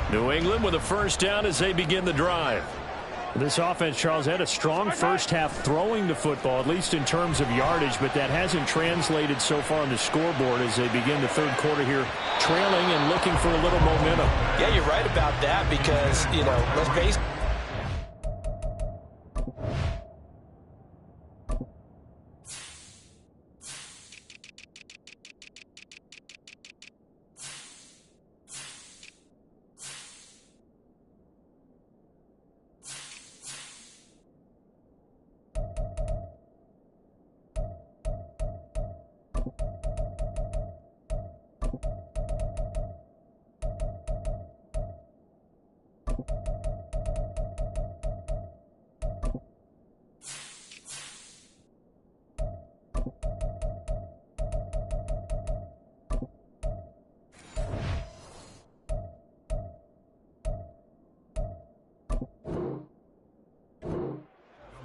New England with a first down as they begin the drive. This offense, Charles, had a strong first half throwing the football, at least in terms of yardage, but that hasn't translated so far on the scoreboard as they begin the third quarter here, trailing and looking for a little momentum. Yeah, you're right about that because, let's face it.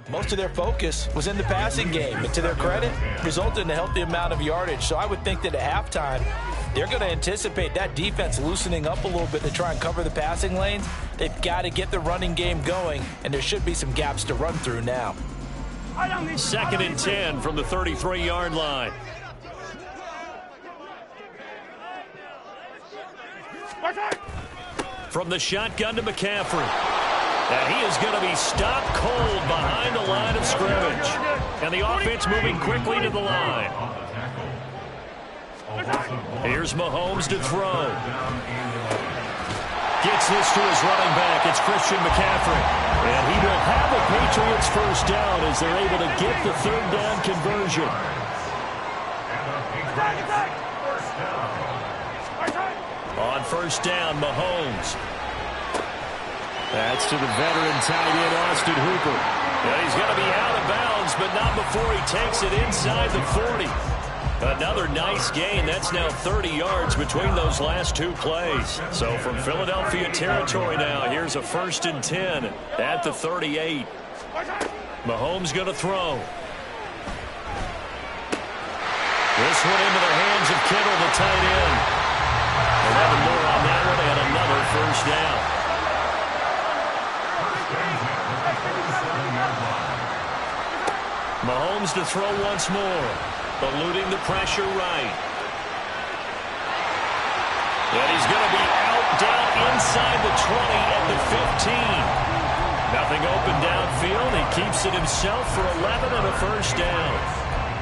Most of their focus was in the passing game, and to their credit, resulted in a healthy amount of yardage. So I would think that at halftime, they're going to anticipate that defense loosening up a little bit to try and cover the passing lanes. They've got to get the running game going, and there should be some gaps to run through now. Second and 10 from the 33-yard line. From the shotgun to McCaffrey. And he is going to be stopped cold behind the line of scrimmage. And the offense moving quickly to the line. Here's Mahomes to throw. Gets this to his running back. It's Christian McCaffrey. And he will have the Patriots first down as they're able to get the third down conversion. On first down, Mahomes. That's to the veteran tight end, Austin Hooper. And he's going to be out of bounds, but not before he takes it inside the 40. Another nice gain. That's now 30 yards between those last two plays. So from Philadelphia territory now, here's a 1st and 10 at the 38. Mahomes going to throw. This one into the hands of Kittle, the tight end. 11 more on that one, and another first down. Mahomes to throw once more. Eluding the pressure right. And he's going to be out down inside the 20 at the 15. Nothing open downfield. He keeps it himself for 11 and a first down.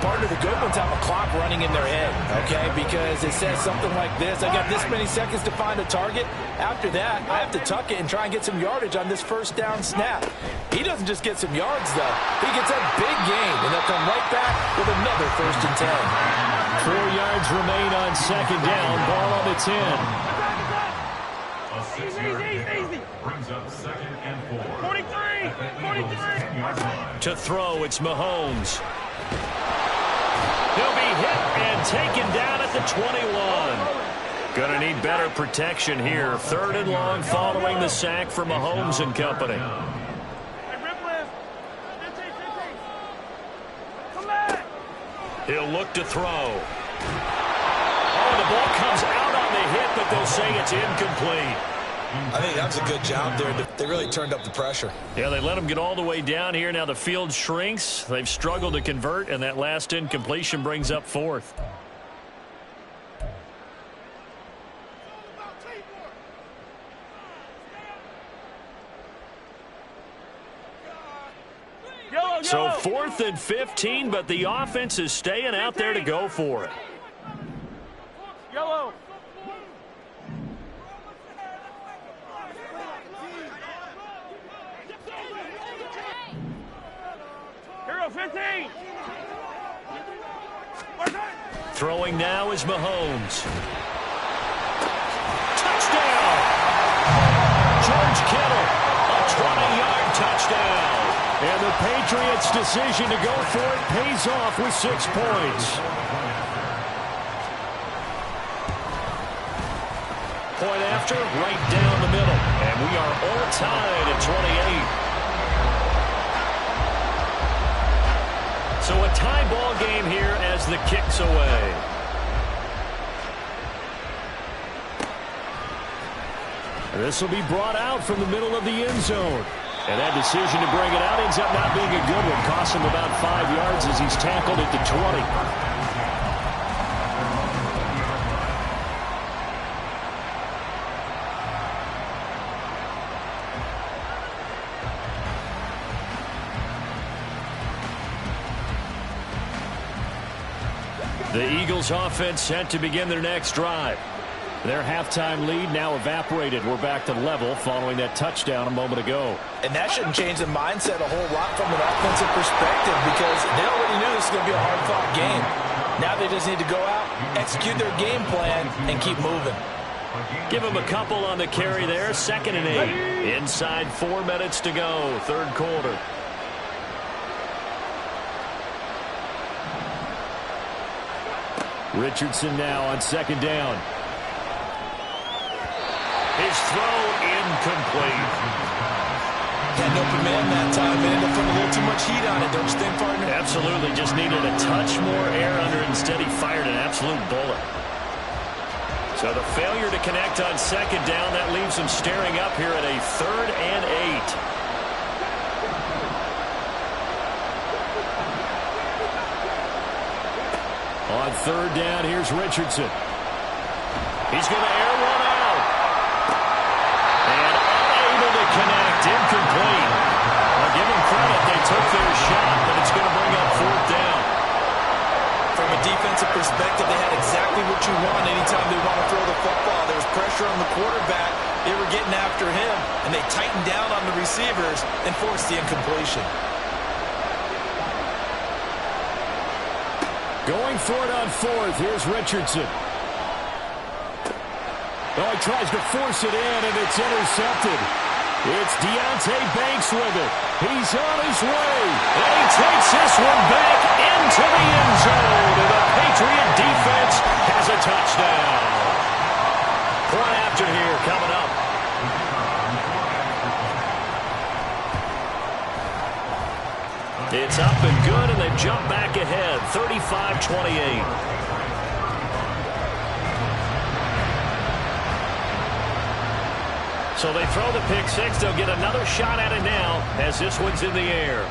Partner, the good ones have a clock running in their head, okay? Because it says something like this. I got this many seconds to find a target. After that, I have to tuck it and try and get some yardage on this first down snap. He doesn't just get some yards, though. He gets a big gain, and they'll come right back with another 1st and 10. 4 yards remain on second down. Ball on the 10. A 6-yard pickup brings up 2nd and 4. 43. To throw, it's Mahomes. He'll be hit and taken down at the 21. Going to need better protection here. 3rd and long following the sack for Mahomes and company. He'll look to throw. Oh, the ball comes out on the hit, but they'll say it's incomplete. I think that was a good job there. They really turned up the pressure. Yeah, they let him get all the way down here. Now the field shrinks. They've struggled to convert, and that last incompletion brings up 4th. So 4th and 15, but the offense is staying out there to go for it. Yellow. Hero 15. Throwing now is Mahomes. Touchdown! George Kittle, a 20-yard touchdown. And the Patriots' decision to go for it pays off with 6 points. Point after, right down the middle. And we are all tied at 28. So a tie ball game here as the kick's away. This will be brought out from the middle of the end zone. And that decision to bring it out ends up not being a good one. Costs him about 5 yards as he's tackled at the 20. The Eagles offense set to begin their next drive. Their halftime lead now evaporated. We're back to level following that touchdown a moment ago. And that shouldn't change the mindset a whole lot from an offensive perspective because they already knew this was going to be a hard-fought game. Now they just need to go out, execute their game plan, and keep moving. Give them a couple on the carry there. 2nd and 8. Inside 4 minutes to go. 3rd quarter. Richardson now on 2nd down. His throw incomplete. Had no command that time. It ended up putting a little too much heat on it, don't you think, partner? Absolutely. Just needed a touch more air under it. Instead, he fired an absolute bullet. So the failure to connect on 2nd down, that leaves him staring up here at a 3rd and 8. On 3rd down, here's Richardson. He's going to air one out. exactly what you want anytime they want to throw the football. There was pressure on the quarterback. They were getting after him, and they tightened down on the receivers and forced the incompletion. Going for it on fourth. Here's Richardson. Oh, he tries to force it in, and it's intercepted. It's Deonte Banks with it. He's on his way. And he takes this one back into the end zone. And the Patriot defense has a touchdown. Point after here coming up. It's up and good, and they've jumped back ahead, 35-28. So they throw the pick six. They'll get another shot at it now as this one's in the air.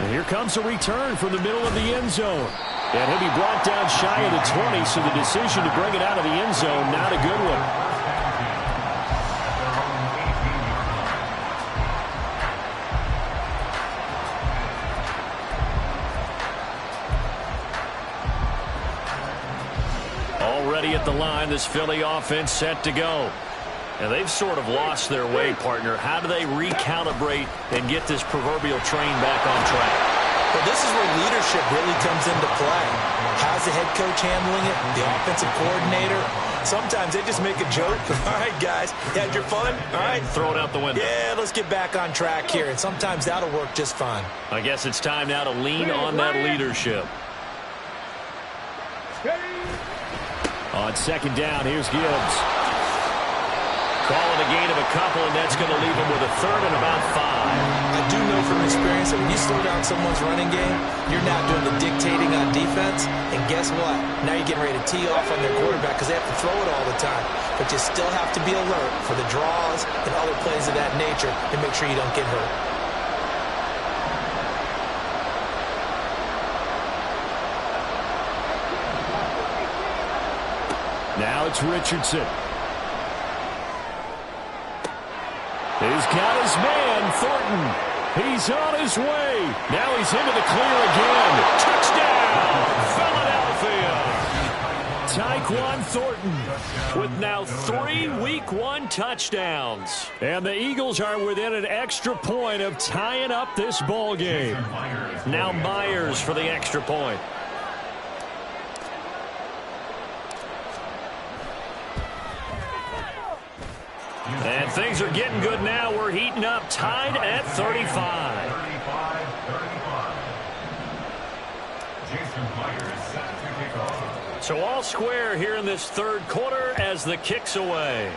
And here comes a return from the middle of the end zone. And he'll be brought down shy of the 20, so the decision to bring it out of the end zone, not a good one. Already at the line, this Philly offense set to go. And they've sort of lost their way, partner. How do they recalibrate and get this proverbial train back on track? Well, this is where leadership really comes into play. How's the head coach handling it? The offensive coordinator? Sometimes they just make a joke. All right, guys, you had your fun? All right. Throw it out the window. Yeah, let's get back on track here. And sometimes that'll work just fine. I guess it's time now to lean on that leadership. On second down, here's Gibbs. Calling a gain of a couple, and that's going to leave him with a third and about 5. I do know from experience that when you slow down someone's running game, you're now doing the dictating on defense. And guess what? Now you're getting ready to tee off on their quarterback because they have to throw it all the time. But you still have to be alert for the draws and other plays of that nature and make sure you don't get hurt. Now it's Richardson. He's got his man, Thornton. He's on his way. Now he's into the clear again. Touchdown, Philadelphia. Tyquan Thornton with now 3 Week 1 touchdowns. And the Eagles are within an extra point of tying up this ball game. Now Myers for the extra point. And things are getting good now. We're heating up, tied at 35. So all square here in this third quarter as the kick's away.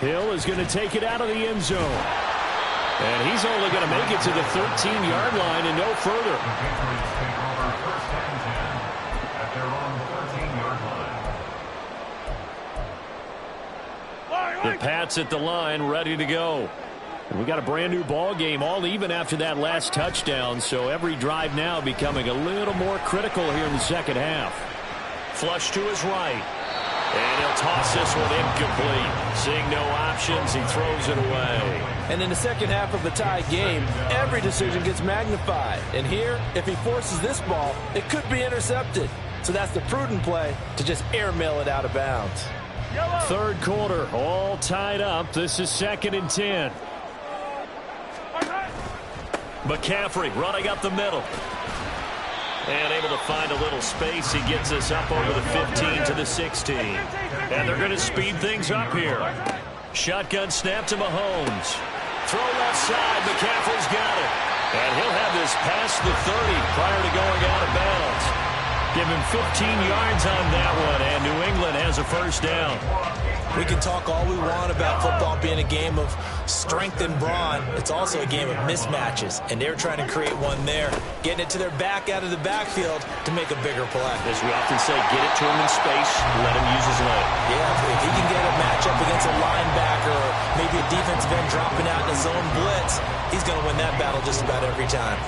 Hill is going to take it out of the end zone. And he's only going to make it to the 13-yard line and no further. The Pats at the line, ready to go. And we got a brand new ball game, all even after that last touchdown. So every drive now becoming a little more critical here in the second half. Flush to his right. And he'll toss this one incomplete. Seeing no options, he throws it away. And in the second half of the tie game, every decision gets magnified. And here, if he forces this ball, it could be intercepted. So that's the prudent play to just airmail it out of bounds. Third quarter, all tied up. This is 2nd and 10. McCaffrey running up the middle. And able to find a little space. He gets us up over the 15 to the 16. And they're going to speed things up here. Shotgun snap to Mahomes. Throw left side. McCaffrey's got it. And he'll have this past the 30 prior to going out of bounds. Give him 15 yards on that one, and New England has a first down. We can talk all we want about football being a game of strength and brawn. It's also a game of mismatches, and they're trying to create one there, getting it to their back out of the backfield to make a bigger play. As we often say, get it to him in space, let him use his leg. Yeah, if he can get a matchup against a linebacker or maybe a defensive end dropping out in a zone blitz, he's going to win that battle just about every time.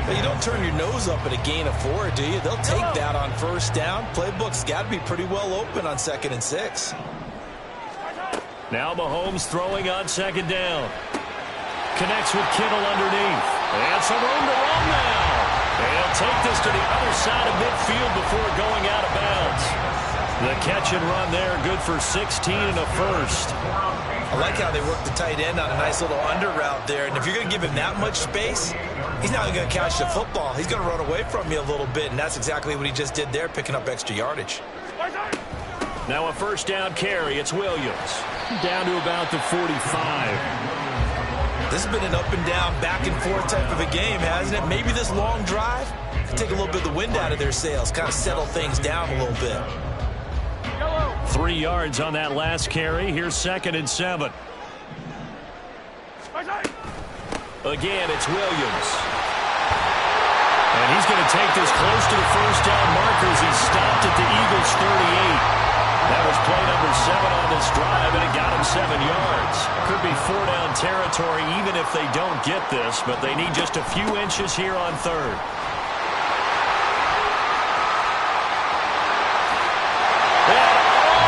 But you don't turn your nose up at a gain of 4, do you? They'll take that on first down. Playbook's got to be pretty well open on 2nd and 6. Now Mahomes throwing on 2nd down. Connects with Kittle underneath. And some room to run now. And he'll take this to the other side of midfield before going out of bounds. The catch and run there, good for 16 and a first. I like how they work the tight end on a nice little under route there. And if you're going to give him that much space, he's not going to catch the football. He's going to run away from you a little bit, and that's exactly what he just did there, picking up extra yardage. Now a first down carry. It's Williams. Down to about the 45. This has been an up and down, back and forth type of a game, hasn't it? Maybe this long drive could take a little bit of the wind out of their sails, kind of settle things down a little bit. 3 yards on that last carry. Here's 2nd and 7. Again, it's Williams. And he's going to take this close to the first down marker as he stopped at the Eagles' 38. That was play number 7 on this drive, and it got him 7 yards. Could be 4-down territory even if they don't get this, but they need just a few inches here on 3rd.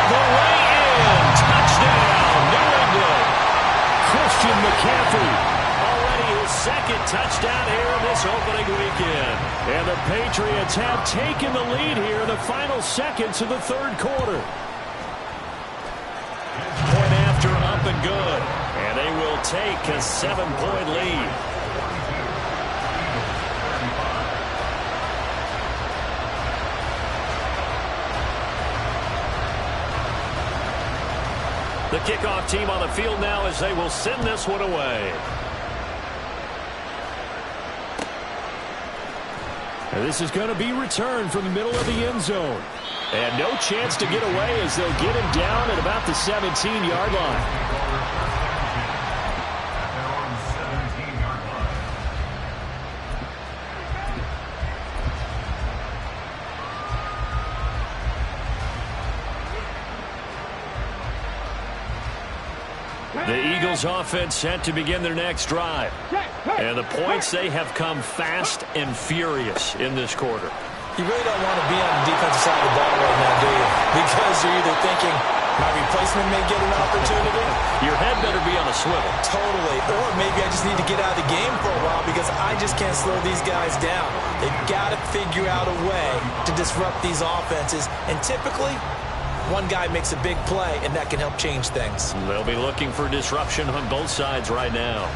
The way in. Touchdown, New England. Christian McCaffrey. Already his 2nd touchdown here in this opening weekend. And the Patriots have taken the lead here in the final seconds of the 3rd quarter. Point after up and good. And they will take a 7-point lead. The kickoff team on the field now as they will send this one away. And this is going to be returned from the middle of the end zone. And no chance to get away as they'll get him down at about the 17-yard line. The Eagles offense set to begin their next drive. And the points, they have come fast and furious in this quarter. You really don't want to be on the defensive side of the ball right now, do you? Because you're either thinking, my replacement may get an opportunity. Your head better be on a swivel. Totally. Or maybe I just need to get out of the game for a while because I just can't slow these guys down. They've got to figure out a way to disrupt these offenses. And typically, one guy makes a big play, and that can help change things. They'll be looking for disruption on both sides right now.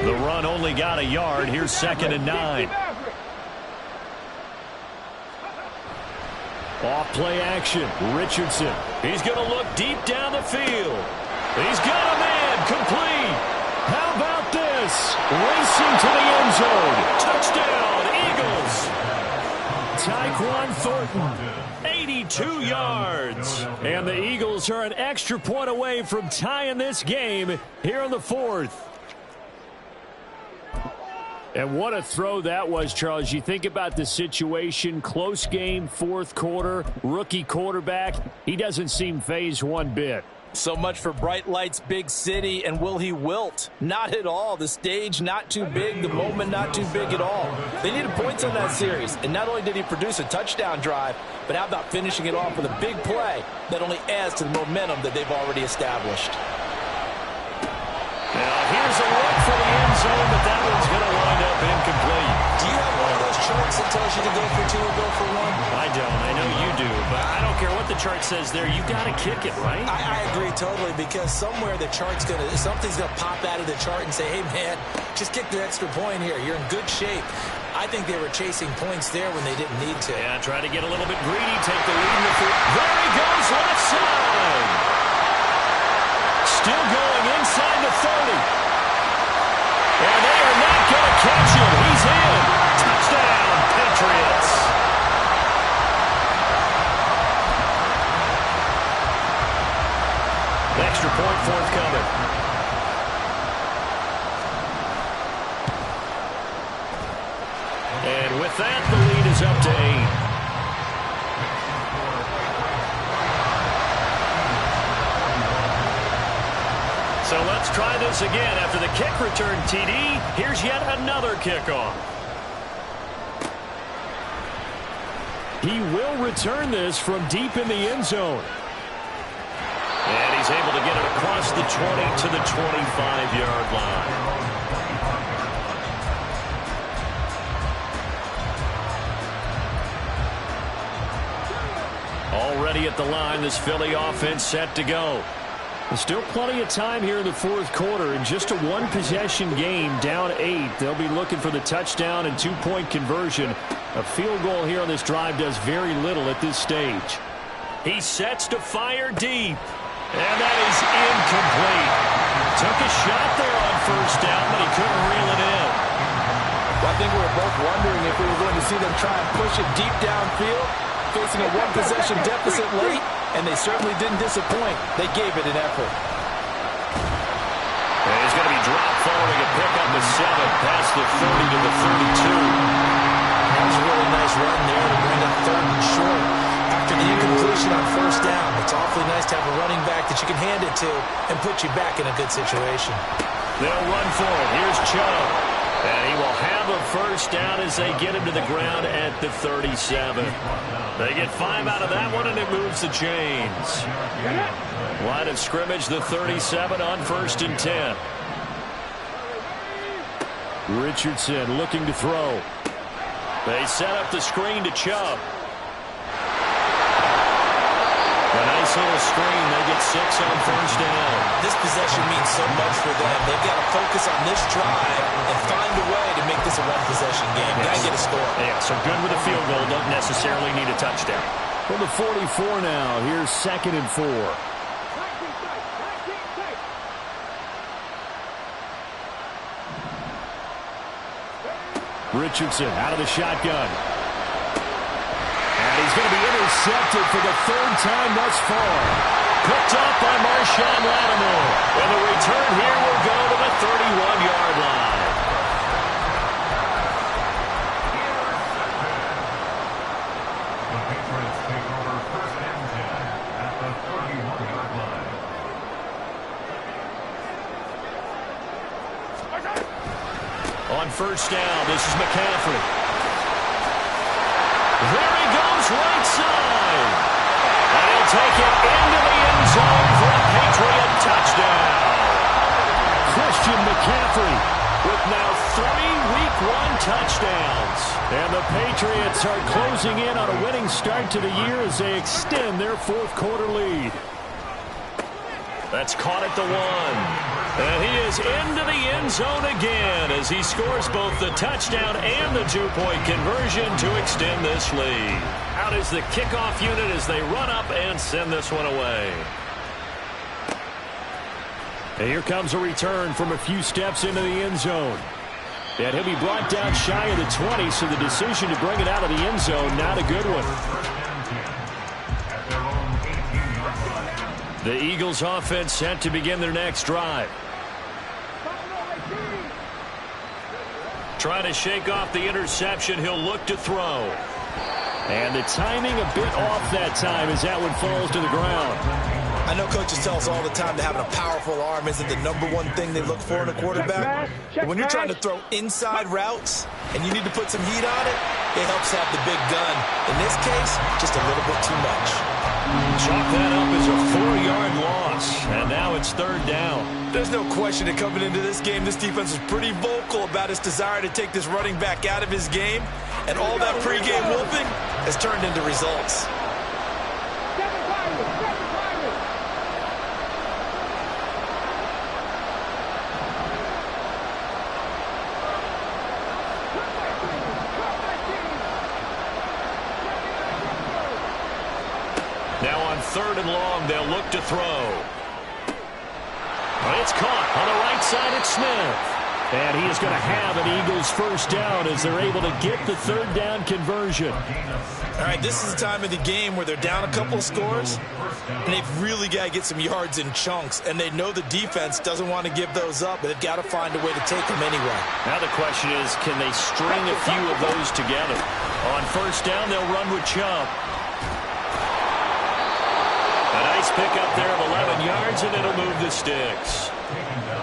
The run only got a yard. Here's 2nd and 9. Off play action. Richardson. He's going to look deep down the field. He's got a man complete. How about this? Racing to the end zone. Touchdown, Eagles. Tyquan Thornton, 82 yards. And the Eagles are an extra point away from tying this game here in the 4th. And what a throw that was, Charles. You think about the situation, close game, 4th quarter, rookie quarterback. He doesn't seem fazed one bit. So much for bright lights, big city, and will he wilt? Not at all. The stage not too big, the moment not too big at all. They needed points on that series, and not only did he produce a touchdown drive, but how about finishing it off with a big play that only adds to the momentum that they've already established. Now here's a look for the end zone, but that one's going to wind up incomplete. Do you have one of those charts that tells you to go for 2 or go for 1? I don't. I know you do, but I don't care what the chart says there. You got to kick it, right? I agree totally because somewhere the chart's going to, something's going to pop out of the chart and say, hey, man, just kick the extra point here. You're in good shape. I think they were chasing points there when they didn't need to. Yeah, try to get a little bit greedy, take the lead in the field. There he goes, left side. Still going inside the 30. And they are not going to catch him. He's in. Touchdown, Patriots. Extra point forthcoming. And with that, the lead is up to 8. So let's try this again. After the kick return TD, here's yet another kickoff. He will return this from deep in the end zone. And he's able to get it across the 20 to the 25-yard line. Already at the line, this Philly offense set to go. There's still plenty of time here in the fourth quarter. In just a one-possession game, down 8. They'll be looking for the touchdown and two-point conversion. A field goal here on this drive does very little at this stage. He sets to fire deep. And that is incomplete. Took a shot there on first down, but he couldn't reel it in. Well, I think we were both wondering if we were going to see them try and push it deep downfield, facing a one-possession deficit late, and they certainly didn't disappoint. They gave it an effort. And he's going to be dropped following a pickup of 7 past the 30 to the 32. That was a really nice run there to bring up 3rd and short. After the incompletion on first down, it's awfully nice to have a running back that you can hand it to and put you back in a good situation. They'll run for it. Here's Chubb. And he will have a first down as they get him to the ground at the 37. They get 5 out of that one, and it moves the chains. Line of scrimmage, the 37 on 1st and 10. Richardson looking to throw. They set up the screen to Chubb. A nice little screen. They get 6 on first down. This possession means so much for them. They've got to focus on this drive and find a way to make this a one-possession game. Got to get a score. Yeah, so good with a field goal. Don't necessarily need a touchdown. From the 44 now, here's 2nd and 4. Richardson out of the shotgun. And he's going to be intercepted for the 3rd time thus far. Picked up by Marshawn Lattimore. And the return here will go to the 31-yard line. The Patriots take over 1st and 10 at the 31-yard line. On first down, this is McCaffrey. There he goes right side. And he'll take it into the end zone for a Patriot touchdown. Christian McCaffrey with now 3 Week 1 touchdowns. And the Patriots are closing in on a winning start to the year as they extend their 4th quarter lead. That's caught at the 1. And he is into the end zone again as he scores both the touchdown and the two-point conversion to extend this lead. Out is the kickoff unit as they run up and send this one away. And here comes a return from a few steps into the end zone. And he'll be brought down shy of the 20, so the decision to bring it out of the end zone, not a good one. The Eagles offense set to begin their next drive. Trying to shake off the interception, he'll look to throw. And the timing a bit off that time as that one falls to the ground. I know coaches tell us all the time that having a powerful arm isn't the #1 thing they look for in a quarterback. But when you're trying to throw inside routes and you need to put some heat on it, it helps have the big gun. In this case, just a little bit too much. Chalk that up as a 4-yard loss. And now it's 3rd down. There's no question that coming into this game, this defense was pretty vocal about its desire to take this running back out of his game. And all that pregame wolfing has turned into results. Now on 3rd and long, they'll look to throw. It's caught on the right side at Smith. And he is going to have an Eagles first down as they're able to get the 3rd down conversion. All right, this is the time of the game where they're down a couple of scores, and they've really got to get some yards in chunks, and they know the defense doesn't want to give those up, but they've got to find a way to take them anyway. Now the question is, can they string a few of those together? On first down, they'll run with Chubb. A nice pickup there of 11 yards, and it'll move the sticks.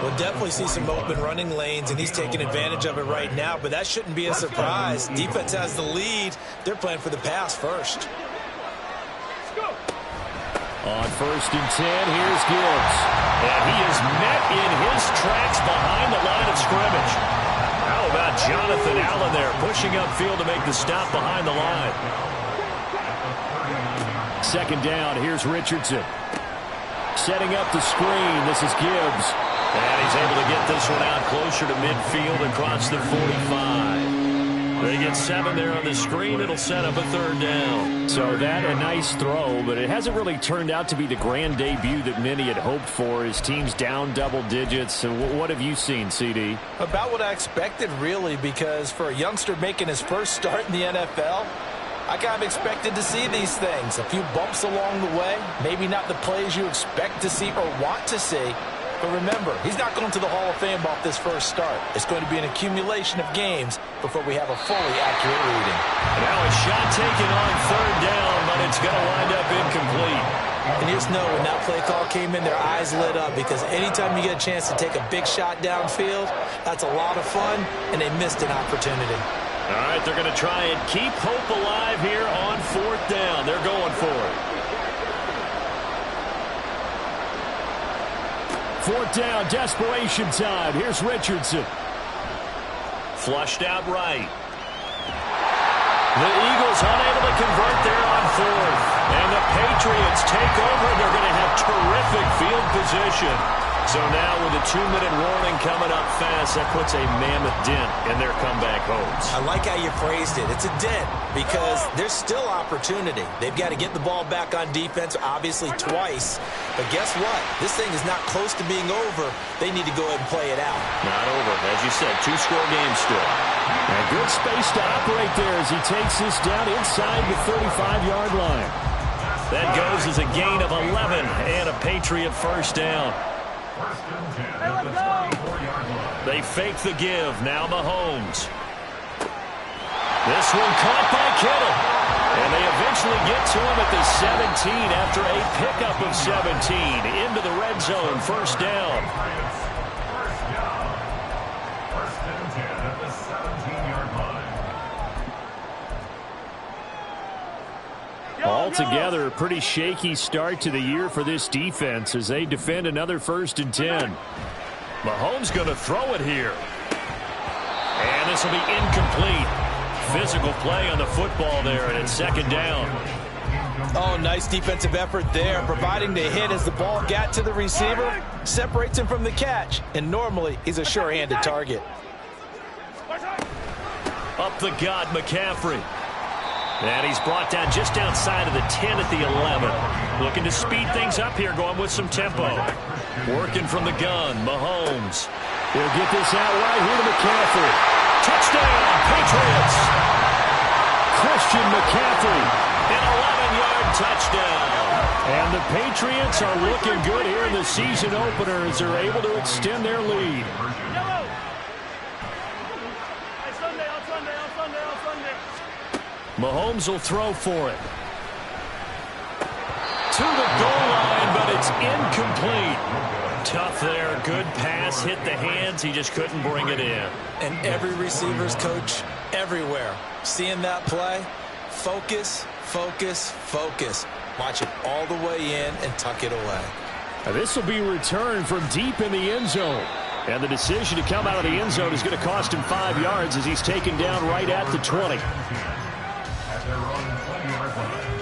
We'll definitely see some open running lanes, and he's taking advantage of it right now, but that shouldn't be a surprise. Defense has the lead. They're playing for the pass first. On 1st and 10, here's Gibbs. And he is met in his tracks behind the line of scrimmage. How about Jonathan Allen there, pushing upfield to make the stop behind the line. 2nd down, here's Richardson. Setting up the screen, this is Gibbs. And he's able to get this one out closer to midfield across the 45. They get 7 there on the screen. It'll set up a 3rd down. So that a nice throw, but it hasn't really turned out to be the grand debut that many had hoped for. His team's down double digits. So what have you seen, CD? About what I expected, really, because for a youngster making his first start in the NFL, I kind of expected to see these things. A few bumps along the way, maybe not the plays you expect to see or want to see. But remember, he's not going to the Hall of Fame off this first start. It's going to be an accumulation of games before we have a fully accurate reading. Now a shot taken on 3rd down, but it's going to wind up incomplete. And you just know when that play call came in, their eyes lit up, because anytime you get a chance to take a big shot downfield, that's a lot of fun, and they missed an opportunity. All right, they're going to try and keep hope alive here on 4th down. They're going for it. 4th down, desperation time. Here's Richardson. Flushed out right. The Eagles unable to convert there on 4th. And the Patriots take over. They're going to have terrific field position. So now with a 2-minute warning coming up fast, that puts a mammoth dent in their comeback hopes. I like how you phrased it. It's a dent because there's still opportunity. They've got to get the ball back on defense, obviously twice. But guess what? This thing is not close to being over. They need to go ahead and play it out. Not over. As you said, 2-score game still. And good space to operate there as he takes this down inside the 35-yard line. That goes as a gain of 11 and a Patriot 1st down. They fake the give. Now Mahomes. This one caught by Kittle. And they eventually get to him at the 17 after a pickup of 17 into the red zone. 1st down. First and 10 at the 17-yard line. Altogether, a pretty shaky start to the year for this defense as they defend another 1st and 10. Mahomes going to throw it here. And this will be incomplete. Physical play on the football there, and it's 2nd down. Oh, nice defensive effort there, providing the hit as the ball got to the receiver, separates him from the catch, and normally he's a sure-handed target. Up the gut, McCaffrey. And he's brought down just outside of the 10 at the 11. Looking to speed things up here, going with some tempo. Working from the gun, Mahomes. He'll get this out right here to McCaffrey. Touchdown, Patriots! Christian McCaffrey. An 11-yard touchdown. And the Patriots are looking good here in the season opener as they're able to extend their lead. Yellow. Hey, Sunday, on Sunday, on Sunday, on Sunday. Mahomes will throw for it. To the goal line, but it's incomplete. Tough there. Good pass. Hit the hands. He just couldn't bring it in. And every receiver's coach everywhere. Seeing that play, focus, focus, focus. Watch it all the way in and tuck it away. Now this will be returned from deep in the end zone. And the decision to come out of the end zone is going to cost him 5 yards as he's taken down right at the 20.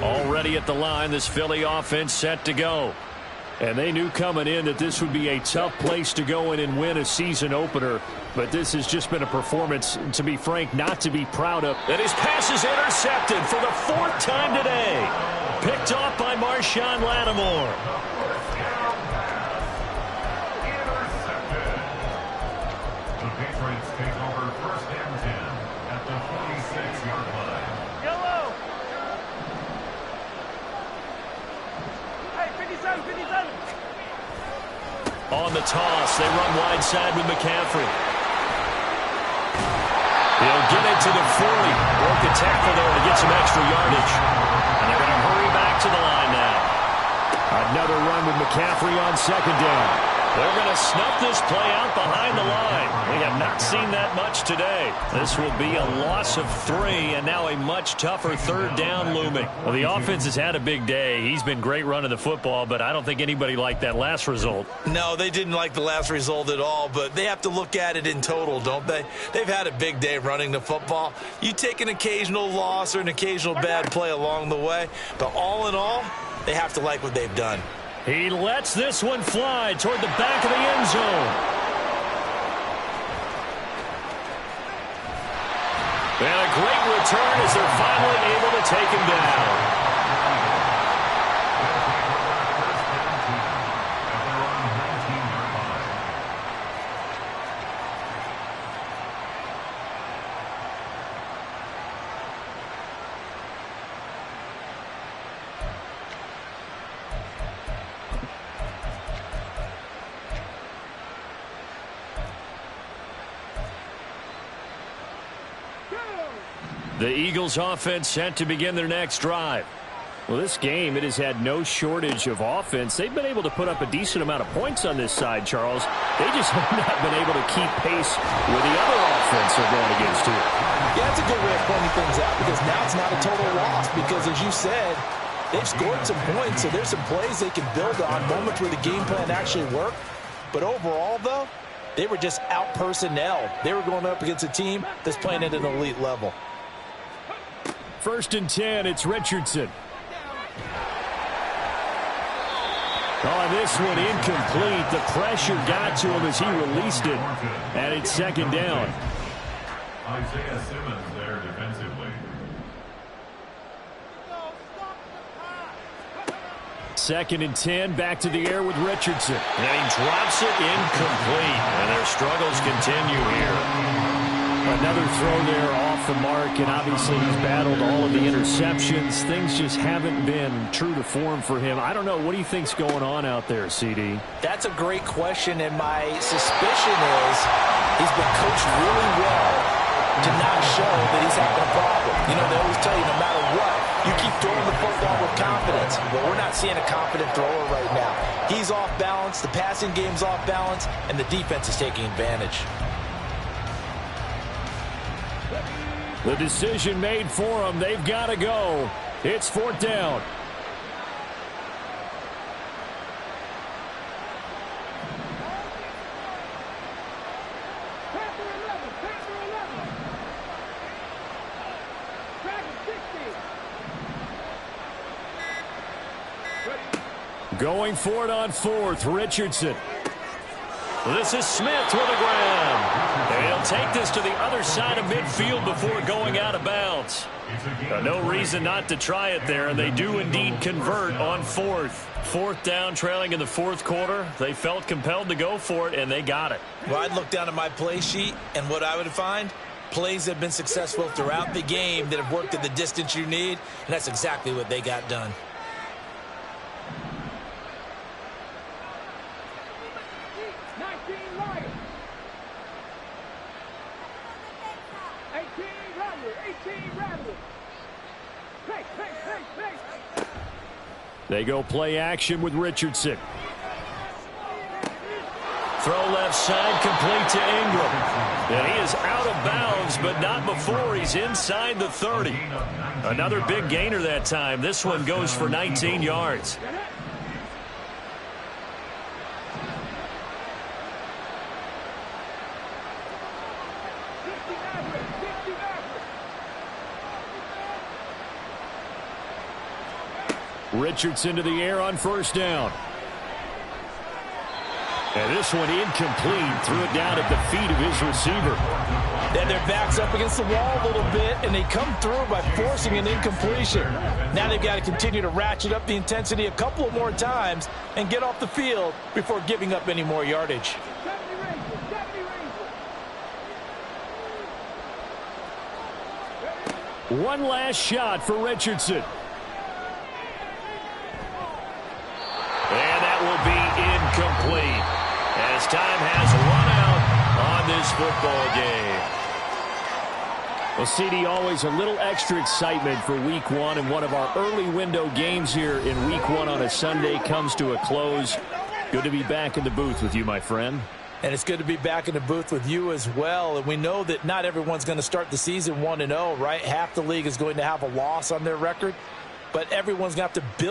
Already at the line, this Philly offense set to go. And they knew coming in that this would be a tough place to go in and win a season opener. But this has just been a performance, to be frank, not to be proud of. And his pass is intercepted for the 4th time today. Picked off by Marshawn Lattimore. The Patriots take over 1st and 10 at the 46-yard line. Yellow. Hey, 57, 57. On the toss, they run wide side with McCaffrey. He'll get it to the 40. Work the tackle there to get some extra yardage. And they're going to hurry back to the line now. Another run with McCaffrey on 2nd down. They're going to snuff this play out behind the line. We have not seen that much today. This will be a loss of 3, and now a much tougher third down looming. Well, the offense has had a big day. He's been great running the football, but I don't think anybody liked that last result. No, they didn't like the last result at all, but they have to look at it in total, don't they? They've had a big day running the football. You take an occasional loss or an occasional bad play along the way, but all in all, they have to like what they've done. He lets this one fly toward the back of the end zone. And a great return as they're finally able to take him down. The Eagles offense set to begin their next drive. Well, this game, it has had no shortage of offense. They've been able to put up a decent amount of points on this side, Charles. They just have not been able to keep pace with the other offense they're going against here. Yeah, that's a good way of pointing things out because now it's not a total loss because, as you said, they've scored some points, so there's some plays they can build on, moments where the game plan actually worked. But overall, though, they were just out-personnelled. They were going up against a team that's playing at an elite level. 1st and 10, it's Richardson. Oh, this one incomplete. The pressure got to him as he released it. And it's 2nd down. Isaiah Simmons there defensively. 2nd and 10, back to the air with Richardson. And he drops it incomplete. And their struggles continue here. Another throw there off the mark, and obviously he's battled all of the interceptions. Things just haven't been true to form for him. I don't know. What do you think's going on out there, CD? That's a great question, and my suspicion is he's been coached really well to not show that he's having a problem. You know, they always tell you no matter what, you keep throwing the football with confidence, but we're not seeing a confident thrower right now. He's off balance, the passing game's off balance, and the defense is taking advantage. The decision made for them. They've got to go. It's 4th down. Going for it on 4th, Richardson. This is Smith with a grab. They'll take this to the other side of midfield before going out of bounds. No reason not to try it there, and they do indeed convert on 4th. 4th down, trailing in the 4th quarter. They felt compelled to go for it, and they got it. Well, I'd look down at my play sheet, and what I would find, plays that have been successful throughout the game that have worked at the distance you need, and that's exactly what they got done. They go play action with Richardson. Throw left side, complete to Ingram. And he is out of bounds, but not before he's inside the 30. Another big gainer that time. This one goes for 19 yards. Richardson to the air on 1st down. And this one incomplete. Threw it down at the feet of his receiver. Then their back's up against the wall a little bit, and they come through by forcing an incompletion. Now they've got to continue to ratchet up the intensity a couple of more times and get off the field before giving up any more yardage. One last shot for Richardson. And that will be incomplete as time has run out on this football game. Well, CD, always a little extra excitement for Week 1, and one of our early window games here in Week 1 on a Sunday comes to a close. Good to be back in the booth with you, my friend. And it's good to be back in the booth with you as well. And we know that not everyone's going to start the season 1-0, right? Half the league is going to have a loss on their record. But everyone's going to have to build